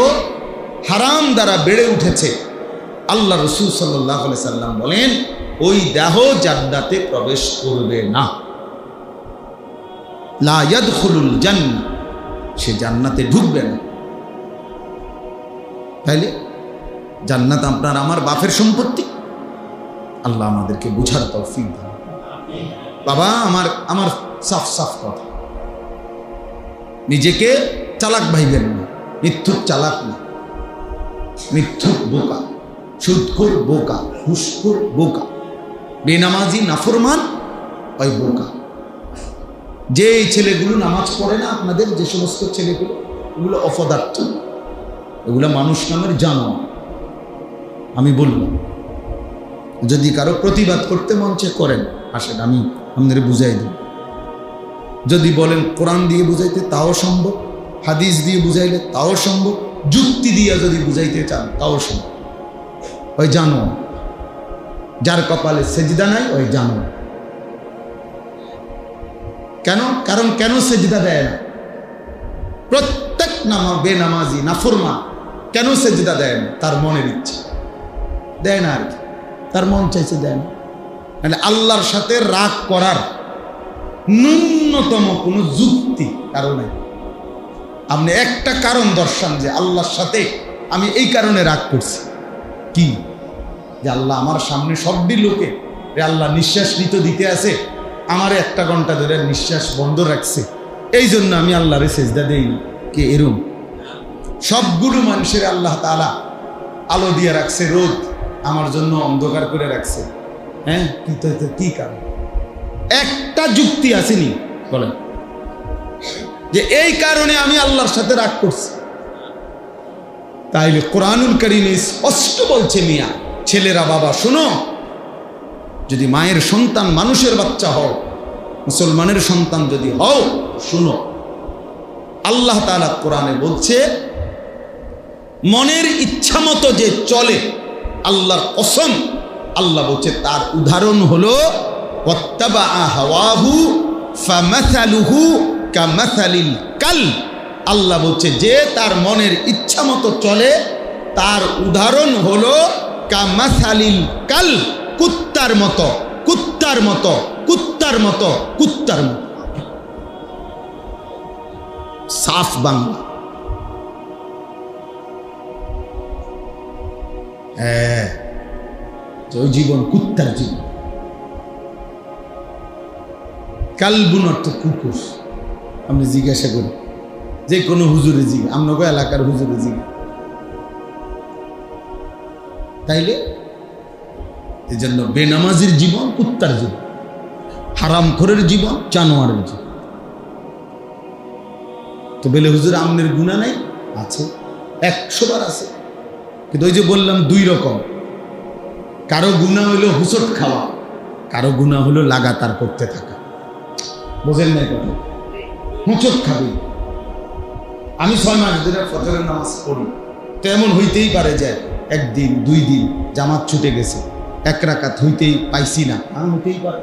হারাম দ্বারা বেড়ে উঠেছে, আল্লাহ রাসূল সাল্লাল্লাহু আলাইহি সাল্লাম বলেন ওই দেহ জান্নাতে প্রবেশ করবে না। লা ইয়াদখুলুল জান্নাহ, সে জান্নাতে ঢুকবে না। তাইলে জান্নাত আপনার আমার বাপের সম্পত্তি। আল্লাহ আমাদেরকে বুঝার তৌফিক দান। বাবা, আমার সাফ সাফ কথা, নিজেকে চালাক ভাইবেন না, মিথ্যুক চালাক না, মিথ্যুক বোকা, সুদখোর বোকা, ঘুষখোর বোকা, বেনামাজি নাফরমান ওই বোকা। যে ছেলেগুলো নামাজ পড়ে না, আপনাদের যে সমস্ত ছেলেগুলো, এগুলো অপদার্থ, এগুলো মানুষ নামের জানোয়ার। আমি বললাম, যদি কারো প্রতিবাদ করতে মঞ্চে করেন, আসেন, আমি আপনাদের বুঝাই দিই। যদি বলেন কোরআন দিয়ে বুঝাইতে, তাও সম্ভব, হাদিস দিয়ে বুঝাইলে তাও সম্ভব, যুক্তি দিয়ে যদি বুঝাইতে চান তাও সম্ভব। ওই জানোয়ার, যার কপালে সেজদা নাই ওই জানোয়ার। কেন? কারণ কেন সেজদা দেয় না? প্রত্যেক বেনামাজি নাফরমান কেন সেজদা দেয় না? তার মনের ইচ্ছে দেয় না, আর কি, তার মন চাইছে দেয় না। মানে আল্লাহর সাথে রাগ করার ন্যূনতম কোনো যুক্তি কারো নাই। আপনি একটা কারণ দর্শান যে আল্লাহর সাথে আমি এই কারণে রাগ করছি, কি? যে আল্লাহ আমার সামনে সবটি লোকে আল্লাহ নিঃশ্বাস নিতে দিতে আছে, আমার 1 ঘন্টা ধরে নিঃশ্বাস বন্ধ রাখছে, এই জন্য আমি আল্লাহরে সেজদা দেই না। কে এরম? সবগুলো মানুষের আল্লাহ তাআলা আলো দিয়ে রাখছে, রোদ আমার জন্য অন্ধকার করে রাখছে। হ্যাঁ, কি কারণ? একটা যুক্তি আসেনি বলেন যে এই কারণে আমি আল্লাহর সাথে রাগ করছি। তাইলে কোরআনুল কারীমে স্পষ্ট বলছে, মিয়া ছেলেরা, বাবা শোনো, যদি মায়ের সন্তান মানুষের বাচ্চা হও, মুসলমানের সন্তান যদি হও, শোনো, আল্লাহ তাআলা কোরআনে বলছে মনের ইচ্ছা মতো যে চলে, আল্লাহর কসম, আল্লাহ বলছে তার উদাহরণ হলো ওয়াত্তাবা হাওয়াহু ফামাসালুহু কামাসালিল কালব। আল্লাহ বলছে যে তার মনের ইচ্ছা মতো চলে, তার উদাহরণ হলো কামাসালিল কালব, কুত্তার মতো, কুত্তার মতো, কুত্তার মতো, কুত্তার মতো। সাফ বাংলা। হ্যাঁ, ওই জীবন কুত্তার জীবন। কালবুন অর্থ কুকুর। আপনি জিজ্ঞাসা করি, যে কোনো হুজুরে জিজ্ঞা, আপনাকে এলাকার হুজুরে জিজ্ঞা। তাইলে এই জন্য বেনামাজির জীবন কুত্তার জীবন, হারামখোরের জীবন জানোয়ারের জীবন। তো বেলে হুজুর আমনের গুনাহ নাই? আছে, 100 বার আছে। কিন্তু ওই যে বললাম 2 রকম, কারো গুনাহ হলো হুসট খাওয়া, কারো গুনাহ হলো লাগাতার করতে থাকা। বোঝেন নাই কথা? হুঁচট খাবি। আমি 6 মাস ধরে ফজরের নামাজ পড়ি, তো এমন হইতেই পারে যে 1 দিন 2 দিন জামাত ছুটে গেছে, 1 রাকাত হইতেই পাইছি না, হইতেই পারে।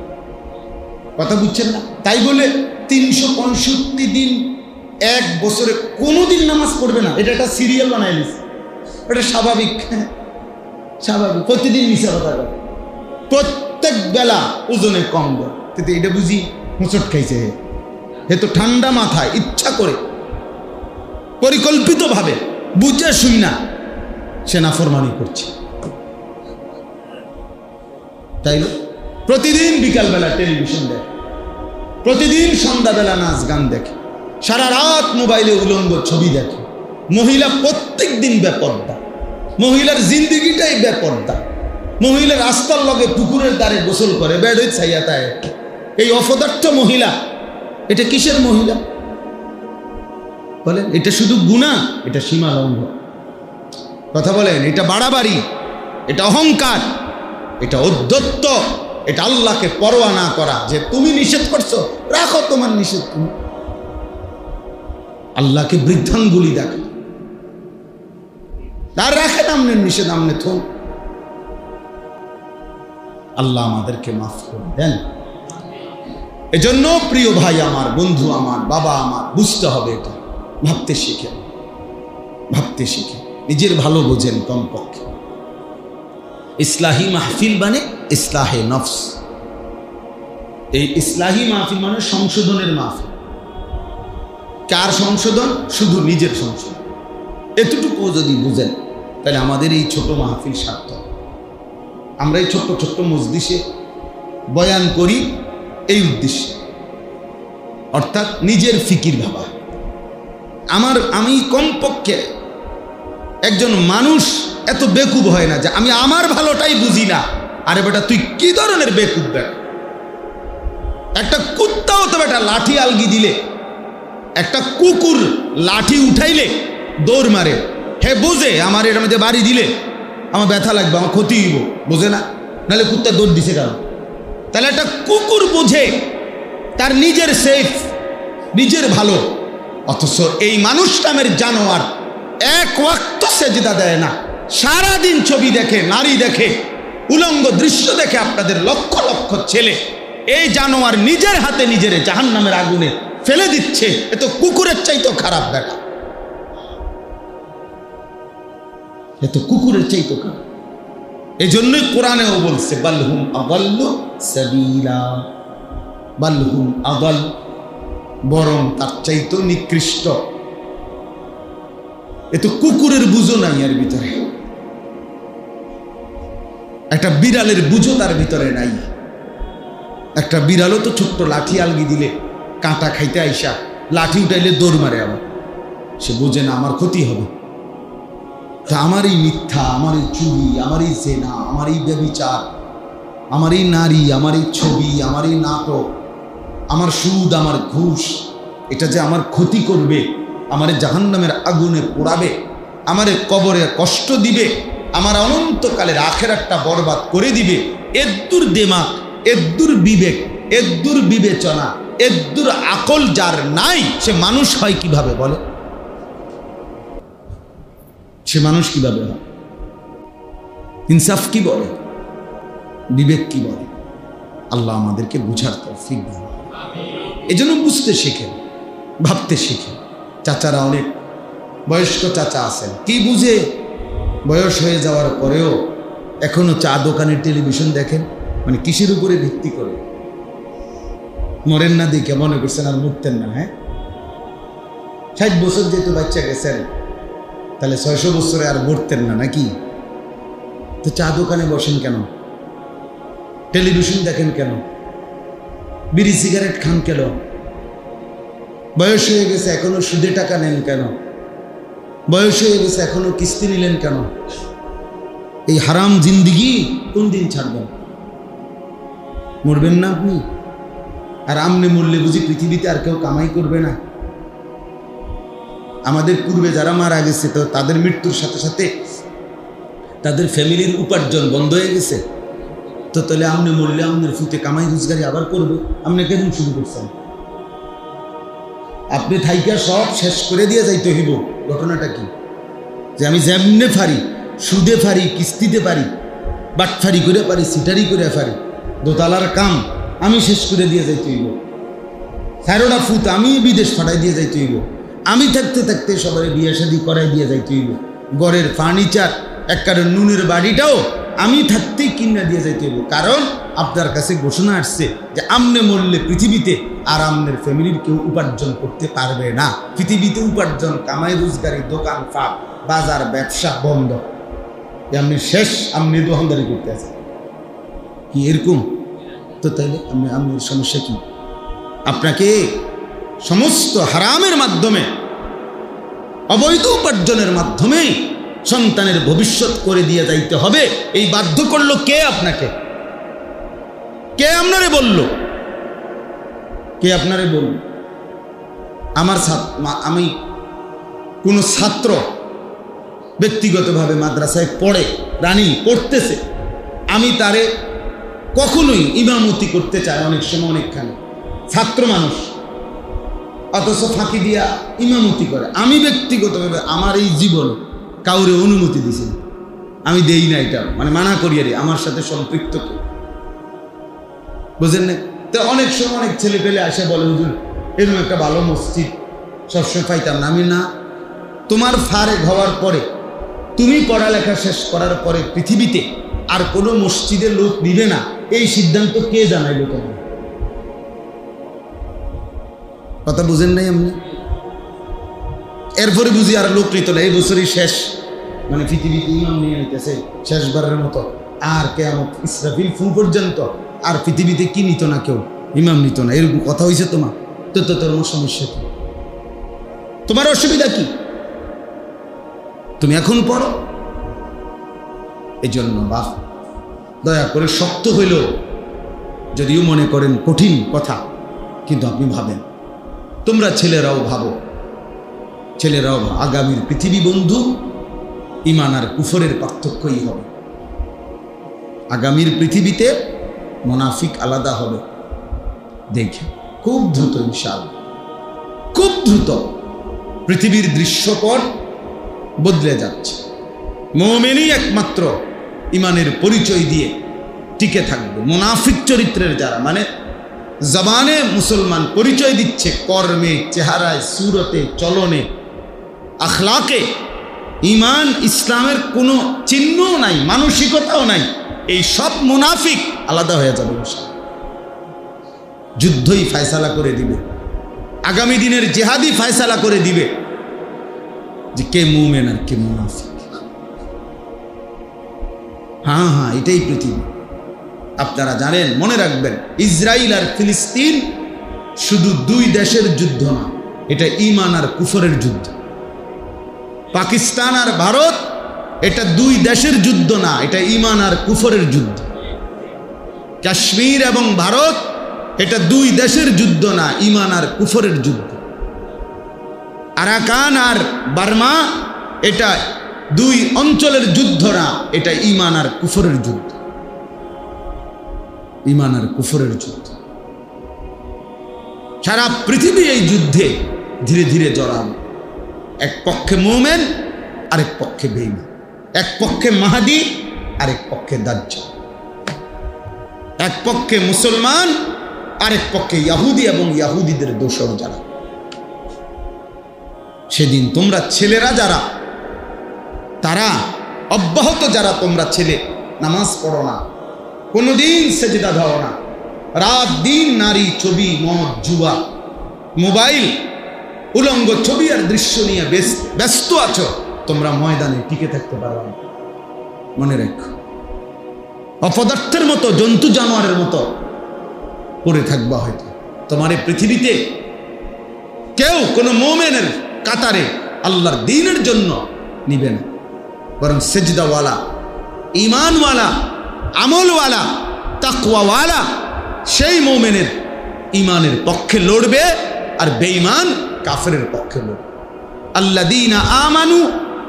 কথা বুঝছেন না? তাই বলে 365 দিন 1 বছরে কোনোদিন নামাজ পড়বে না, এটা একটা সিরিয়াল বানাই নিছে। এটা স্বাভাবিক, স্বাভাবিক। প্রতিদিন মিশা কথা করে, প্রত্যেক বেলা ওজনে কম দেয়, কিন্তু এটা বুঝি হুঁচট খাইছে। হে তো ঠান্ডা মাথায় ইচ্ছা করে পরিকল্পিতভাবে বুঝে শুই না সে নাফরমানি করছে। তাই প্রতিদিন বিকালবেলা টেলিভিশন দেখে, প্রতিদিন সন্ধ্যাবেলা নাচ গান দেখে, সারা রাত মোবাইলে উলঙ্গ ছবি দেখে। মহিলা প্রত্যেক দিন বেপর্দা, মহিলার জিন্দিগিটাই বেপর্দা। মহিলা রাস্তার লগে পুকুরের দ্বারে গোসল করে, বেড়ে ছাইয়া তাই। এই অপদার্থ মহিলা, এটা কিসের মহিলা বলেন? এটা শুধু গুনাহ, এটা সীমা লঙ্ঘন। কথা বলেন, এটা বাড়াবাড়ি, এটা অহংকার, এটা ঔদ্ধত্য, এটা আল্লাহকে পরোয়া না করা, যে তুমি নিষেধ করছো, রাখো তোমার নিষেধ। তুমি আল্লাহকে বৃদ্ধাঙ্গুলি দেখো, তার রাখেন আমনের নিষেধ, আমনে থন। আল্লাহ আমাদেরকে মাফ করে দেন। এজন্য প্রিয় ভাই আমার, বন্ধু আমার, বাবা আমার, বুঝতে হবে এটা, ভাবতে শিখে, ভাবতে শিখে, নিজের ভালো বোঝেন কমপক্ষে। ইসলাহি মাহফিল মানে ইসলাহে নফস। এই ইসলাহি মাহফিল মানে সংশোধনের মাহফিল। কার সংশোধন? শুধু নিজের সংশোধন। এতটুকু যদি বুঝেন তাহলে আমাদের এই ছোট মাহফিল সার্থক। আমরা এই ছোট্ট ছোট্ট মজলিসে বয়ান করি এই উদ্দেশ্যে, অর্থাৎ নিজের ফিকির ভাবা। আমি কমপক্ষে একজন মানুষ এত বেকুব হয় না যে আমি আমার ভালোটাই বুঝি না। আরে বেটা, তুই কি ধরনের বেকুব বেটা? একটা কুত্তাও তো বেটা লাঠি আলগি দিলে, একটা কুকুর লাঠি উঠাইলে দৌড় মারে, হে বোঝে আমার এর মধ্যে বাড়ি দিলে আমার ব্যথা লাগবে, আমার ক্ষতি হইব, বোঝে না? নাহলে কুত্তা দৌড় দিছে কেন? তাহলে একটা কুকুর বোঝে তার নিজের সেফ, নিজের ভালো। অথচ এই মানুষ নামের জানোয়ার এক ওয়াক্ত সেজদা দেয় না, সারাদিন ছবি দেখে, নারী দেখে, উলঙ্গ দৃশ্য দেখে আপনাদের লক্ষ লক্ষ ছেলে। এই জানোয়ার নিজের হাতে নিজের জাহান্নামের আগুনে ফেলে দিচ্ছে। এ তো কুকুরের চাইতেও খারাপ বেটা, এ তো কুকুরের চাইতেও খারাপ। এই জন্যই কোরআনেও বলছে বালহুম আদাল্লু সাবিলা, বালহুম আদাল, বরং তার চাইতেও নিকৃষ্ট। এ তো কুকুরের বুঝো নাই এর ভিতরে, একটা বিড়ালের বুঝো তার ভিতরে নাই। একটা বিড়ালও তো ছোট্ট লাঠি আলগি দিলে, কাঁটা খাইতে আইসা লাঠি উঠাইলে দৌড় মারে, আবার সে বোঝে না আমার ক্ষতি হবে। তা আমার এই মিথ্যা, আমার এই চুরি, আমার এই জেনা, আমার এই ব্যভিচার, আমার এই নারী, আমার এই ছবি, আমার এই নাটক, আমার সুদ, আমার ঘুষ, এটা যে আমার ক্ষতি করবে, আমারে জাহান্নামের আগুনে পোড়াবে, আমারে কবরে কষ্ট দিবে, আমার অনন্তকালের আখেরাতটা বরবাদ করে দিবে, এদ্দুর দেমাগ, এদ্দুর বিবেক, এদ্দুর বিবেচনা, এদ্দুর আকল যার নাই, সে মানুষ হয় কিভাবে বলে? সে মানুষ কিভাবে হয়? ইনসাফ কি বলে? বিবেক কি বলে? আল্লাহ আমাদেরকে বুঝার তৌফিক দেন। এজন্য বুঝতে শিখেন, ভাবতে শিখেন। চাচারা অনেক বয়স্ক চাচা আছেন, কি বুঝে বয়স হয়ে যাওয়ার পরেও এখনো চা দোকানের টেলিভিশন দেখেন, মানে কিসের উপরে ভিত্তি করে? মরেন না দেখে মনে করছেন আর মরতেন না? হ্যাঁ, 60 বছর যেহেতু বাচ্চা গেছেন, তাহলে 600 বছরে আর মরতেন না নাকি? তো চা দোকানে বসেন কেন? টেলিভিশন দেখেন কেন? বিড়ি সিগারেট খান কেন? বয়স হয়ে গেছে এখনো সুদে টাকা নেন কেন? বয়স হয়ে গেছে এখনো কিস্তি নিলেন কেন? এই হারাম জিন্দিগি কোন দিন ছাড়বেন? মরবেন না আপনি? আর আমনে মরলে বুঝি পৃথিবীতে আর কেউ কামাই করবে না? আমাদের পূর্বে যারা মারা গেছে, তো তাদের মৃত্যুর সাথে সাথে তাদের ফ্যামিলির উপার্জন বন্ধ হয়ে গেছে। তো তাহলে আমনে মরলে আমনের ফুতে কামাই রোজগারি আবার করবে? আপনি কেন শুরু করছেন? আপনি থাইকা সব শেষ করে দিয়ে যাইতে হইব। ঘটনাটা কি? যে আমি যেমনে পারি, সুদে পারি, কিস্তিতে পারি, বাটফারি করে পারি, সিটারি করে পারি, দোতলার কাম আমি শেষ করে দিয়ে যাইতে হইব। 13টা ফুট আমি বিদেশ পাঠাই দিয়ে যাইতে হইব। আমি থাকতে থাকতে সবাই বিয়ে শাদি করাই দিয়ে যাইতে হইব। ঘরের ফার্নিচার, একবারে নুনের বাড়িটাও আমি থাকতেই কিনা দিয়ে যাইতে হইব। কারণ আপনার কাছে ঘোষণা আসছে যে আমনে মরলে পৃথিবীতে আর আমনের ফ্যামিলির কেউ উপার্জন করতে পারবে না। পৃথিবীতে উপার্জন, কামাই রোজগারি, দোকান ফাঁক, বাজার, ব্যবসা বন্ধ। আপনি শেষ, আপনি দোকানদারি করতে আছেন কি এরকম? তো তাইলে আপনার সমস্যা কি? আপনাকে সমস্ত হারামের মাধ্যমে, অবৈধ উপার্জনের মাধ্যমে সন্তানের ভবিষ্যৎ করে দিয়ে যাইতে হবে। এই বাধ্য করলো কে আপনাকে? কে আপনারে বলল? কে আপনারে বলল? আমি কোন ছাত্র ব্যক্তিগতভাবে মাদ্রাসায় পড়ে, রানী পড়তেছে, আমি তারে কখনোই ইমামতি করতে চায় অনেক সময় অনেকখানে, ছাত্র মানুষ, অথচ ফাঁকি দিয়া ইমামতি করে। আমি ব্যক্তিগতভাবে আমার এই জীবনে কাউরে অনুমতি দিছি না, আমি দেই না, এটা মানে মানা করিয়া রে আমার সাথে সম্পৃক্ত কেউ, বুঝেন না? তো অনেক সময় অনেক ছেলে পেলে আসে বলে, হুজুর এরকম একটা ভালো মসজিদ সবসময় পাইতাম না। আমি না, তোমার ফারেক হওয়ার পরে, তুমি পড়ালেখা শেষ করার পরে পৃথিবীতে আর কোনো মসজিদে লোক নিবে না, এই সিদ্ধান্ত কে জানাইলো তোমার? কথা বুঝেন নাই আপনি? এরপরে বুঝি আর লোক নিত না, এই বছরই শেষ, মানে পৃথিবীতে ইমাম নিয়ে নিতেছে শেষবারের মতো, আর কেমন ইসরাফিল ফু পর্যন্ত আর পৃথিবীতে কি নিত না, কেউ ইমাম নিত না, এরকম কথা হয়েছে তোমার? তো তোর সমস্যা কি? তোমার অসুবিধা কি? তুমি এখন পড়ো। এই জন্য বাপ দয়া করে, শক্ত হইল যদিও মনে করেন কঠিন কথা, কিন্তু আপনি ভাবেন, তোমরা ছেলেরাও ভাবো, ছেলেরাও আগামীর পৃথিবী বন্ধু ঈমান আর কুফরের পার্থক্যই হবে। আগামীর পৃথিবীতে মুনাফিক আলাদা হবে, দেখে খুব দ্রুত, ইনশাআল্লাহ খুব দ্রুত পৃথিবীর দৃশ্যপট বদলে যাচ্ছে। মুমিনই একমাত্র ঈমানের পরিচয় দিয়ে টিকে থাকবে। মুনাফিক চরিত্রের যারা, মানে জবানে মুসলমান পরিচয় দিচ্ছে, কর্মে, চেহারায়, সুরতে, চলনে, আখলাকে ঈমান ইসলামের কোনো চিহ্নও নাই, মানসিকতাও নাই, এই সব মুনাফিক আলাদা হয়ে যাবে। যুদ্ধই ফয়সালা করে দিবে, আগামী দিনের জিহাদি ফয়সালা করে দিবে যে কে মুমিন আর কে মুনাফিক। হ্যাঁ, এটাই পৃথিবী। আপনারা জানেন, মনে রাখবেন, ইসরায়েল আর ফিলিস্তিন শুধু দুই দেশের যুদ্ধ না, এটা ঈমান আর কুফরের যুদ্ধ। পাকিস্তান আর ভারত, এটা দুই দেশের যুদ্ধ না, এটা ঈমান আর কুফরের যুদ্ধ। কাশ্মীর এবং ভারত, এটা দুই দেশের যুদ্ধ না, ঈমান আর কুফরের যুদ্ধ। আরাকান আর বার্মা, এটা দুই অঞ্চলের যুদ্ধ না, এটা ঈমান আর কুফরের যুদ্ধ। ঈমান আর কুফরের যুদ্ধ। সারা পৃথিবী এই যুদ্ধে ধীরে ধীরে জড়াবে। এক পক্ষে মুমিন, আরেক পক্ষে বেঈমান। এক পক্ষে মাহদি, আরেক পক্ষে দাজ্জাল। এক পক্ষে মুসলমান, আরেক পক্ষে ইহুদি এবং ইহুদিদের দোসর যারা। সেদিন তোমরা ছেলেরা যারা, তারা অব্যাহত যারা তোমরা ছেলে, নামাজ পড়ো না, কোনোদিন সেজদা দাও না, রাত দিন নারী, ছবি, মদ, জুয়া, মোবাইল, উলঙ্গ ছবি আর দৃশ্য নিয়ে ব্যস্ত আছো, তোমরা ময়দানে টিকে থাকতে পারবে না। মনে রেখো, অপদার্থের মতো, জন্তু জানোয়ারের মতো পড়ে থাকবা। হয়তো তোমার এই পৃথিবীতে কেউ কোনো মুমিনের কাতারে আল্লাহর দ্বীনের জন্য নিবে না, বরং সেজদাওয়ালা, ঈমানওয়ালা, আমলওয়ালা, তাকওয়াওয়ালা সেই মুমিনের ঈমানের পক্ষে লড়বে, আর বেঈমান কাফেরের পক্ষে লড়বে। আল্লাযীনা আমানু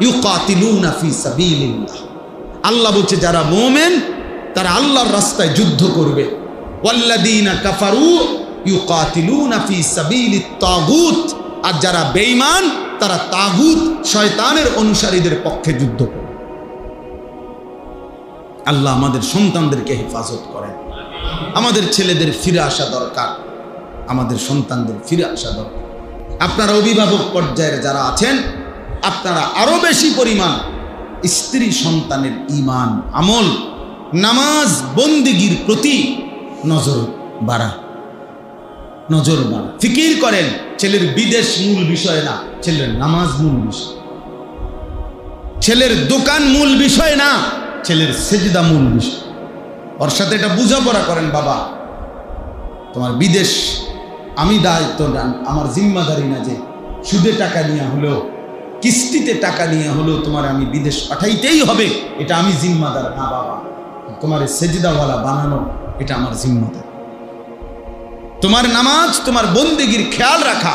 ইউকাতিলুনা ফি সাবিলিল্লাহ। আল্লাহ বলছে, যারা মুমিন তারা আল্লাহর রাস্তায় যুদ্ধ করবে। ওয়াল্লাযীনা কাফারু ইউকাতিলুনা ফি সাবিলিত তাগুত। আর যারা বেঈমান তারা তাগুত, শয়তানের অনুসারীদের পক্ষে যুদ্ধ করে। আল্লাহ আমাদের সন্তানদেরকে হেফাজত করেন। আমাদের ছেলেদের ফিরে আসা দরকার, আমাদের সন্তানদের ফিরে আসা দরকার। আপনারা অভিভাবক পর্যায়ের যারা আছেন, আপনারা আরো বেশি পরিমাণ স্ত্রী সন্তানের ঈমান, আমল, নামাজ, বন্দেগীর প্রতি নজর বাড়া। ফিকির করেন, ছেলের বিদেশ মূল বিষয় না, ছেলের নামাজ মূল বিষয়। ছেলের দোকান মূল বিষয় না, ছেলের সেজদা মূল বিষয়। ওর সাথে এটা বোঝাপড়া করেন, বাবা তোমার বিদেশ আমি দায়িত্ব, আমার জিম্মাদারি না যে সুদে টাকা নিয়ে হলেও, কিস্তিতে টাকা নিয়ে হলেও তোমার আমি বিদেশ পাঠাইতেই হবে, এটা আমি জিম্মাদার না। বাবা তোমার সেজদাওয়ালা বানানো, এটা আমার জিম্মাদার। তোমার নামাজ, তোমার বন্দেগীর খেয়াল রাখা,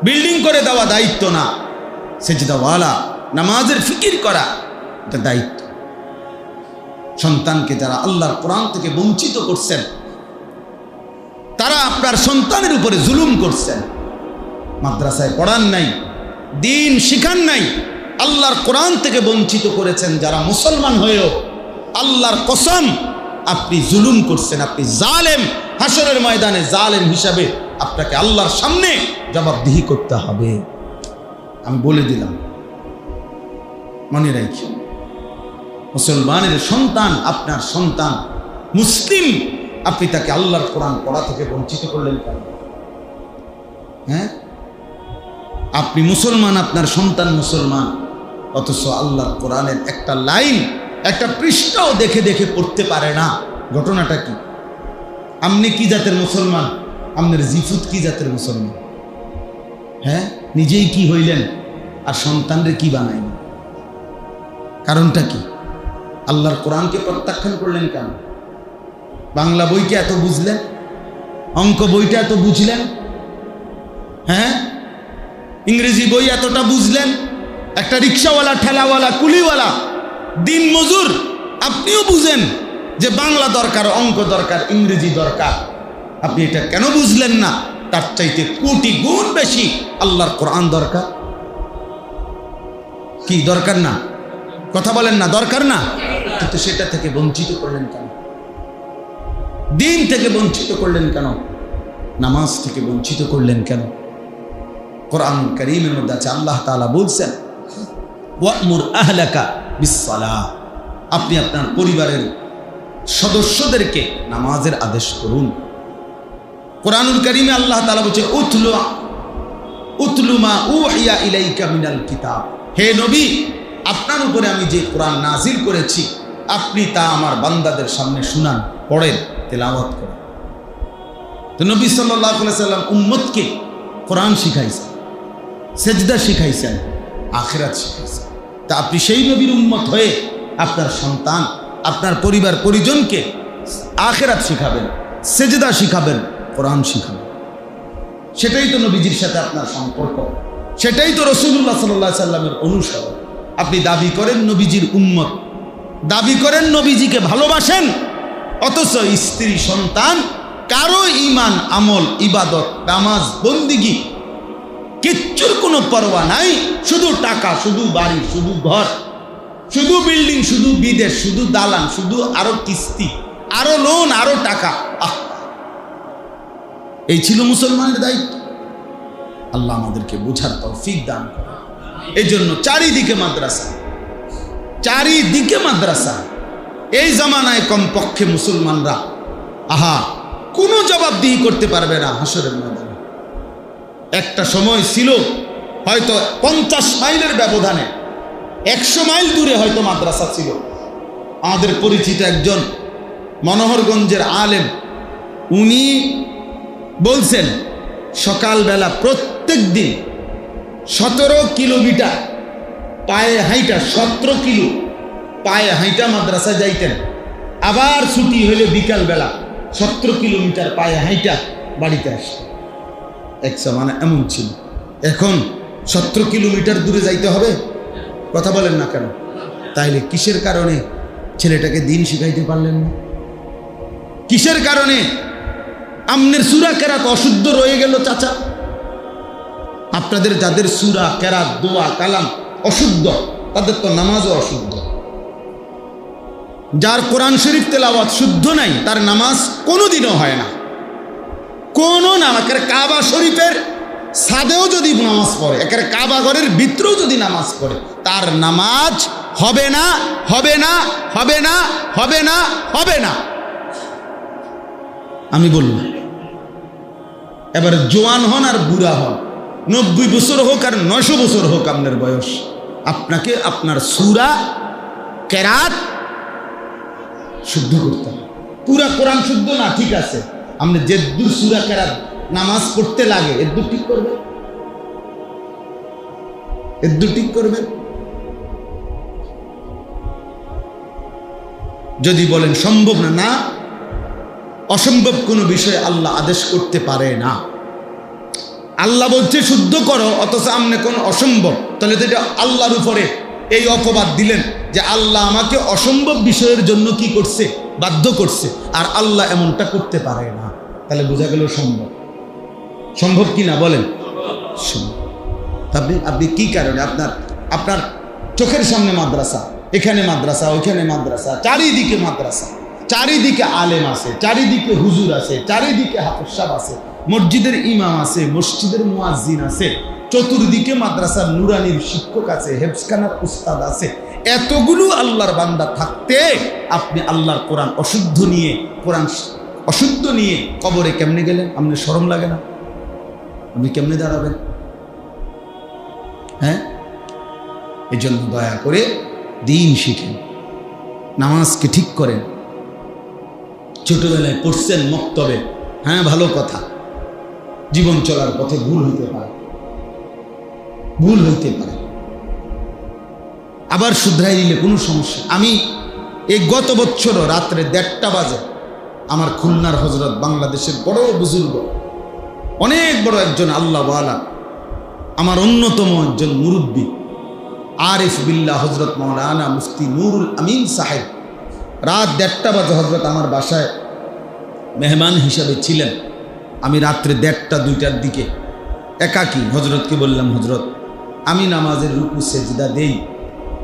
বিল্ডিং করে দেওয়া দায়িত্ব না, সেজদাওয়ালা নামাজের ফিকির করা এটা দায়িত্ব। সন্তানকে যারা আল্লাহর কোরআন থেকে বঞ্চিত করছেন, তারা আপনার সন্তানের উপরে জুলুম করছেন। মাদ্রাসায় পড়ান নাই, দিন শিখান নাই, আল্লাহর কোরআন থেকে বঞ্চিত করেছেন যারা মুসলমান হয়েও। আল্লাহর কসম, আপনি জুলুম করছেন, আপনি জালেম। হাসরের ময়দানে জালেম হিসাবে আপনাকে আল্লাহর সামনে জবাবদিহি করতে হবে। আমি বলে দিলাম, মনে রাখি, মুসলমানের সন্তান আপনার সন্তান, মুসলিম, আপনি তাকে আল্লাহর কোরআন পড়া থেকে বঞ্চিত করলেন কেন? হ্যাঁ, আপনি মুসলমান, আপনার সন্তান মুসলমান, অথচ আল্লাহর কোরআনের একটা লাইন, একটা পৃষ্ঠাও দেখে দেখে পড়তে পারে না। ঘটনাটা কি? আপনি কি জাতের মুসলমান? আপনার জিফুত কি জাতের মুসলমান? হ্যাঁ, নিজেই কি হইলেন আর সন্তানরে কি বানাইলেন? কারণটা কি? আল্লাহর কোরআনকে প্রত্যাখ্যান করলেন কেন? বাংলা বইটা এত বুঝলেন, অঙ্ক বইটা এত বুঝলেন, হ্যাঁ, ইংরেজি বই এতটা বুঝলেন, একটা রিক্সাওয়ালা, ঠেলাওয়ালা, কুলিওয়ালা, দিন মজুর, আপনিও বুঝেন যে বাংলা দরকার, অঙ্ক দরকার, ইংরেজি দরকার। আপনি এটা কেন বুঝলেন না? তার চাইতে কোটি গুণ বেশি আল্লাহর কোরআন দরকার। কি দরকার না? কথা বলেন না, দরকার না? কিন্তু সেটা থেকে বঞ্চিত করলেন কেন? দিন থেকে বঞ্চিত করলেন কেন? নামাজ থেকে বঞ্চিত করলেন কেন? কোরআন কারীমের মধ্যে আছে, আল্লাহ তাআলা বলছেন, ওয়া'মুর আহলাকা বিসসালাহ, আপনি আপনার পরিবারের সদস্যদেরকে নামাজের আদেশ করুন। কোরআনুল কারীমে আল্লাহ তাআলা বলছে, উতলু মা উহিয়া ইলাইকা মিনাল কিতাব, হে নবী, আপনার উপরে আমি যে কোরআন নাজিল করেছি, আপনি তা আমার বান্দাদের সামনে শুনান, পড়েন, তেলাওয়াত করেন। তো নবী সাল্লাল্লাহু আলাইহি সাল্লাম উম্মতকে কোরআন শিখাইছেন, সেজদা শিখাইছেন, আখিরাত শিখাইছেন। তা আপনি সেই নবীর উম্মত হয়ে আপনার সন্তান, আপনার পরিবার পরিজনকে আখিরাত শিখাবেন, সেজদা শিখাবেন, কোরআন শিখাবেন। সেটাই তো নবীজির সাথে আপনার সম্পর্ক, সেটাই তো রাসূলুল্লাহ সাল্লাল্লাহু আলাইহি সাল্লামের অনুসরণ। আপনি দাবি করেন নবীজির উম্মত, দাবি করেন নবীজিকে ভালোবাসেন, অথচ স্ত্রী, সন্তান, কারো ঈমান, আমল, ইবাদত, নামাজ, বন্দিগি কিচ্ছুর কোনো পরোয়া নাই। শুধু টাকা, শুধু বাড়ি, শুধু ঘর, শুধু বিল্ডিং, শুধু বিদেশ, শুধু দালান, শুধু আরো কিস্তি, আরো লোন, আরো টাকা। এই ছিল মুসলমানের দায়িত্ব। আল্লাহ আমাদেরকে বুঝার তৌফিক দান করেন। এই জন্য চারিদিকে মাদ্রাসা, চারিদিকে মাদ্রাসা। এই জামানায় কমপক্ষে মুসলমানরা কোনো জবাবদিহি করতে পারবে না হাসরের ময়দানে। একটা সময় ছিল হয়তো 50 মাইলের ব্যবধানে, 100 মাইল দূরে হয়তো মাদ্রাসা ছিল। আমাদের পরিচিত একজন মনোহরগঞ্জের আলেম, উনি বলছেন সকালবেলা প্রত্যেক দিন 17 কিলোমিটার পায়ে হাইটা, 17 কিলো পায়ে হাইটা মাদ্রাসায় যাইতেন। আবার ছুটি হইলে বিকালবেলা 17 কিলোমিটার পায়ে হাইটা বাড়িতে আসতেন। এক সময় এমন ছিল। এখন 17 কিলোমিটার দূরে যাইতে হবে? কথা বলেন না কেন? তাইলে কিসের কারণে ছেলেটাকে দিন শিখাইতে পারলেন না? কিসের কারণে আমনের সূরা কেরাত অশুদ্ধ রয়ে গেল? চাচা, আপনাদের যাদের সূরা কেরাত, দোয়া, কালাম অশুদ্ধ, তাদের তো নামাজও অশুদ্ধ। যার কোরআন শরীফ তেলাওয়াত শুদ্ধ নাই, তার নামাজ কোনোদিনও হয় না। কোনো নামাজ, কাবা শরীফের ছাদেও যদি নামাজ পড়ে, একেবারে কাবা ঘরের ভিতরেও যদি নামাজ পড়ে, তার নামাজ হবে না, হবে না, হবে না, হবে না, হবে না। আমি বললাম, এবার জোয়ান হন আর বুড়া হন, 90 বছর হোক আর 900 বছর হোক আপনার বয়স, আপনাকে আপনার সূরা কেরাত শুদ্ধ করতে হবে। পুরা কোরআন শুদ্ধ না, ঠিক আছে, আপনি যে দূর সূরা কেরাত নামাজ পড়তে লাগে এর দূর ঠিক করবেন, এর দূর ঠিক করবেন। যদি বলেন সম্ভব না, না, অসম্ভব কোনো বিষয় আল্লাহ আদেশ করতে পারে না। আল্লাহ বলছে শুদ্ধ করো, অথচ আমনে কোন অসম্ভব, তাহলে তো এটা আল্লাহর উপরে এই অপবাদ দিলেন যে আল্লাহ আমাকে অসম্ভব বিষয়ের জন্য কি করছে, বাধ্য করছে, আর আল্লাহ এমনটা করতে পারে না। তাহলে বোঝা গেল সম্ভব। সম্ভব কি না বলেন? আপনি কি কারণে আপনার চোখের সামনে মাদ্রাসা, এখানে মাদ্রাসা, ওইখানে মাদ্রাসা, চারিদিকে মাদ্রাসা, চারিদিকে আলেম আছে, চারিদিকে হুজুর আছে, চারিদিকে হাফেজ সাহেব আছে, মসজিদের ইমাম আছে, মসজিদের মুয়াজ্জিন আছে, চতুর্দিকে মাদ্রাসার নুরানির শিক্ষক আছে, হেফজখানার উস্তাদ আছে, এতগুলো আল্লাহর বান্দা থাকতে আপনি আল্লাহর কোরআন অশুদ্ধ নিয়ে কবরে কেমনে গেলেন? আপনার শরম লাগে না? আপনি কেমনে দাঁড়াবেন? হ্যাঁ, এই জন্য দয়া করে দিন শিখেন, নামাজকে ঠিক করেন। ছোটবেলায় পড়ছেন মক্তবে, হ্যাঁ ভালো কথা, জীবন চলার পথে ভুল হইতে পারে, আবার শুধরাই দিলে কোনো সমস্যা। আমি এই গত বছর রাত্রে 1:30 বাজে আমার খুলনার হজরত, বাংলাদেশের বড় বুজুর্গ, অনেক বড় একজন আল্লাহওয়ালা, আমার অন্যতম একজন মুরব্বী আরিফ বিল্লাহ হজরত মাওলানা মুফতি নুরুল আমিন সাহেব, রাত 1:30 বাজে হজরত আমার বাসায় মেহমান হিসাবে ছিলেন। আমি রাত্রে 1:30-2টার দিকে একাকী হজরতকে বললাম, হজরত আমি নামাজের রুকু সেজদা দেই,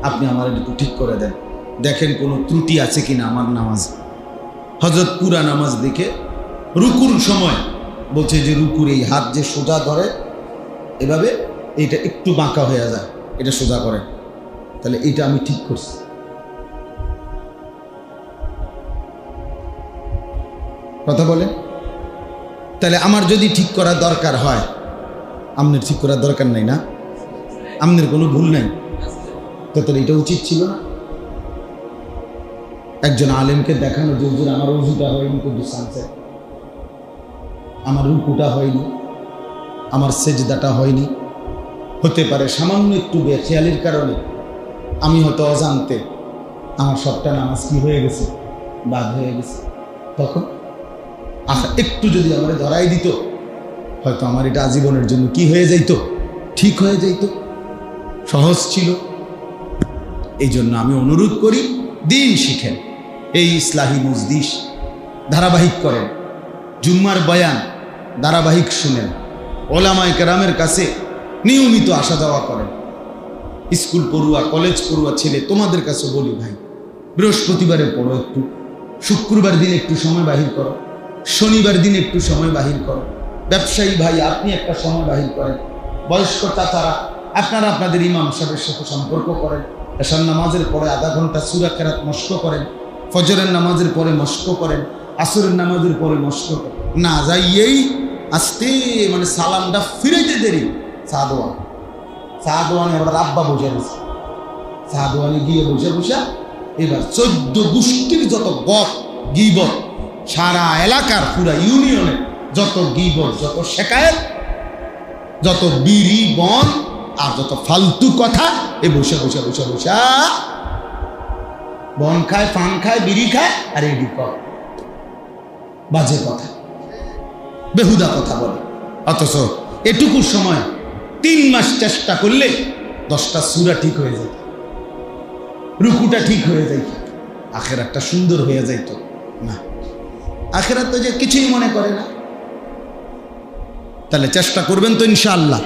আপনি আমার একটু ঠিক করে দেন, দেখেন কোনো ত্রুটি আছে কিনা আমার নামাজ। হজরত পুরা নামাজ দেখে রুকুর সময় বলছে যে রুকুর এই হাত যে সোজা ধরে এভাবে, এইটা একটু বাঁকা হয়ে যায়, এটা সোজা করেন, তাহলে এইটা আমি ঠিক করছি। কথা বলেন? তাহলে আমার যদি ঠিক করার দরকার হয়, আপনার ঠিক করার দরকার নাই না? আপনার কোনো ভুল নাই, তো তাহলে এটা উচিত ছিল না? একজন আলেমকে দেখানো যে হুজুর আমার ওযুটা হয়নি, কিন্তু সানসে আমার রুকুটা হয়নি, আমার সেজদাটা হয়নি, হতে পারে সামান্য একটু বেখেয়ালির কারণে আমি হয়তো অজান্তে আমার সবটা নামাজ কি হয়ে গেছে, বাদ হয়ে গেছে। তখন একটু যদি আমার ধরাই দিত, হয়তো আমার এটা আজীবনের জন্য কি হয়ে যাইতো, ঠিক হয়ে যাইতো, সহজ ছিল। এই জন্য আমি অনুরোধ করি, দিন শিখেন, এই ইসলাহি মজলিস ধারাবাহিক করেন, জুম্মার বয়ান ধারাবাহিক শুনেন, ওলামায়ে কেরামের কাছে নিয়মিত আসা যাওয়া করেন। স্কুল পড়ুয়া, কলেজ পড়ুয়া ছেলে, তোমাদের কাছে বলি ভাই, বৃহস্পতিবারে পড়ো একটু, শুক্রবার দিন একটু সময় বাহির করো, শনিবার দিন একটু সময় বাহির করো, ব্যবসায়ী ভাই আপনি একটা সময় বাহির করেন, বয়স্ক চাচারা আপনারা আপনাদের ইমাম সাহেবের সাথে সম্পর্ক করেন, এশার নামাজের পরে আধা ঘন্টা সূরা কেরাত মশক করেন, ফজরের নামাজের পরে মশক করেন, আসরের নামাজের পরে মশক করেন, না যাইয়েই আস্তে মানে সালামটা ফিরাইতে দেরি। সাদওয়ানে এবার আব্বা বসে গেছে, সাদওয়ানে গিয়ে বসে এবার 14 গোষ্ঠীর যত গপ গীবত, সারা এলাকার পুরা ইউনিয়নের যত গীবত, যত শেকায়েত, যত বিড়ি বন আর যত ফালতু কথা, এ বসে বন খায়, পান খায়, বিড়ি খায়, আর এডি কর বাজে কথা, বেহুদা কথা বলে। অথচ এটুকু সময় 3 মাস চেষ্টা করলে 10টা সূরা ঠিক হয়ে যেত, রুকুটা ঠিক হয়ে যাইত, আখিরাতটা সুন্দর হয়ে যাইত। না, আখিরাত তো যে কিছুই মনে করে না। তাহলে চেষ্টা করবেন তো ইনশাআল্লাহ।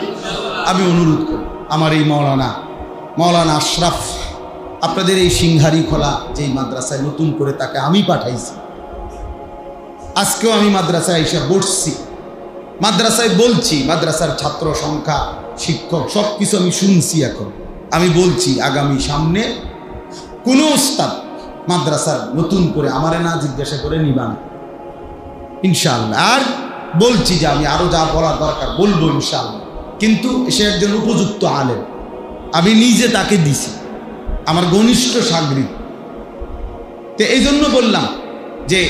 আমি অনুরোধ করি, আমার এই মাওলানা আশরাফ, আপনাদের এই সিংহারি খোলা যেই মাদ্রাসায় নতুন করে তাকে আমি পাঠাইছি, আজকেও আমি মাদ্রাসায় এসে বসছি, মাদ্রাসায় বলছি, মাদ্রাসার ছাত্র সংখ্যা, শিক্ষক সব কিছু আমি শুনছি। এখন আমি বলছি, আগামী সামনে কোনো ওস্তাদ মাদ্রাসার নতুন করে আমারে না জিজ্ঞাসা করে নিবা না ইনশাআল্লাহ। আর বলছি যে আমি আরো যা বলার দরকার বলবো ইনশাআল্লাহ, কিন্তু সে একজন উপযুক্ত আলেম, আমি নিজে তাকে দিছি, আমার ঘনিষ্ঠ সাগরিদ। তো এই জন্য বললাম যে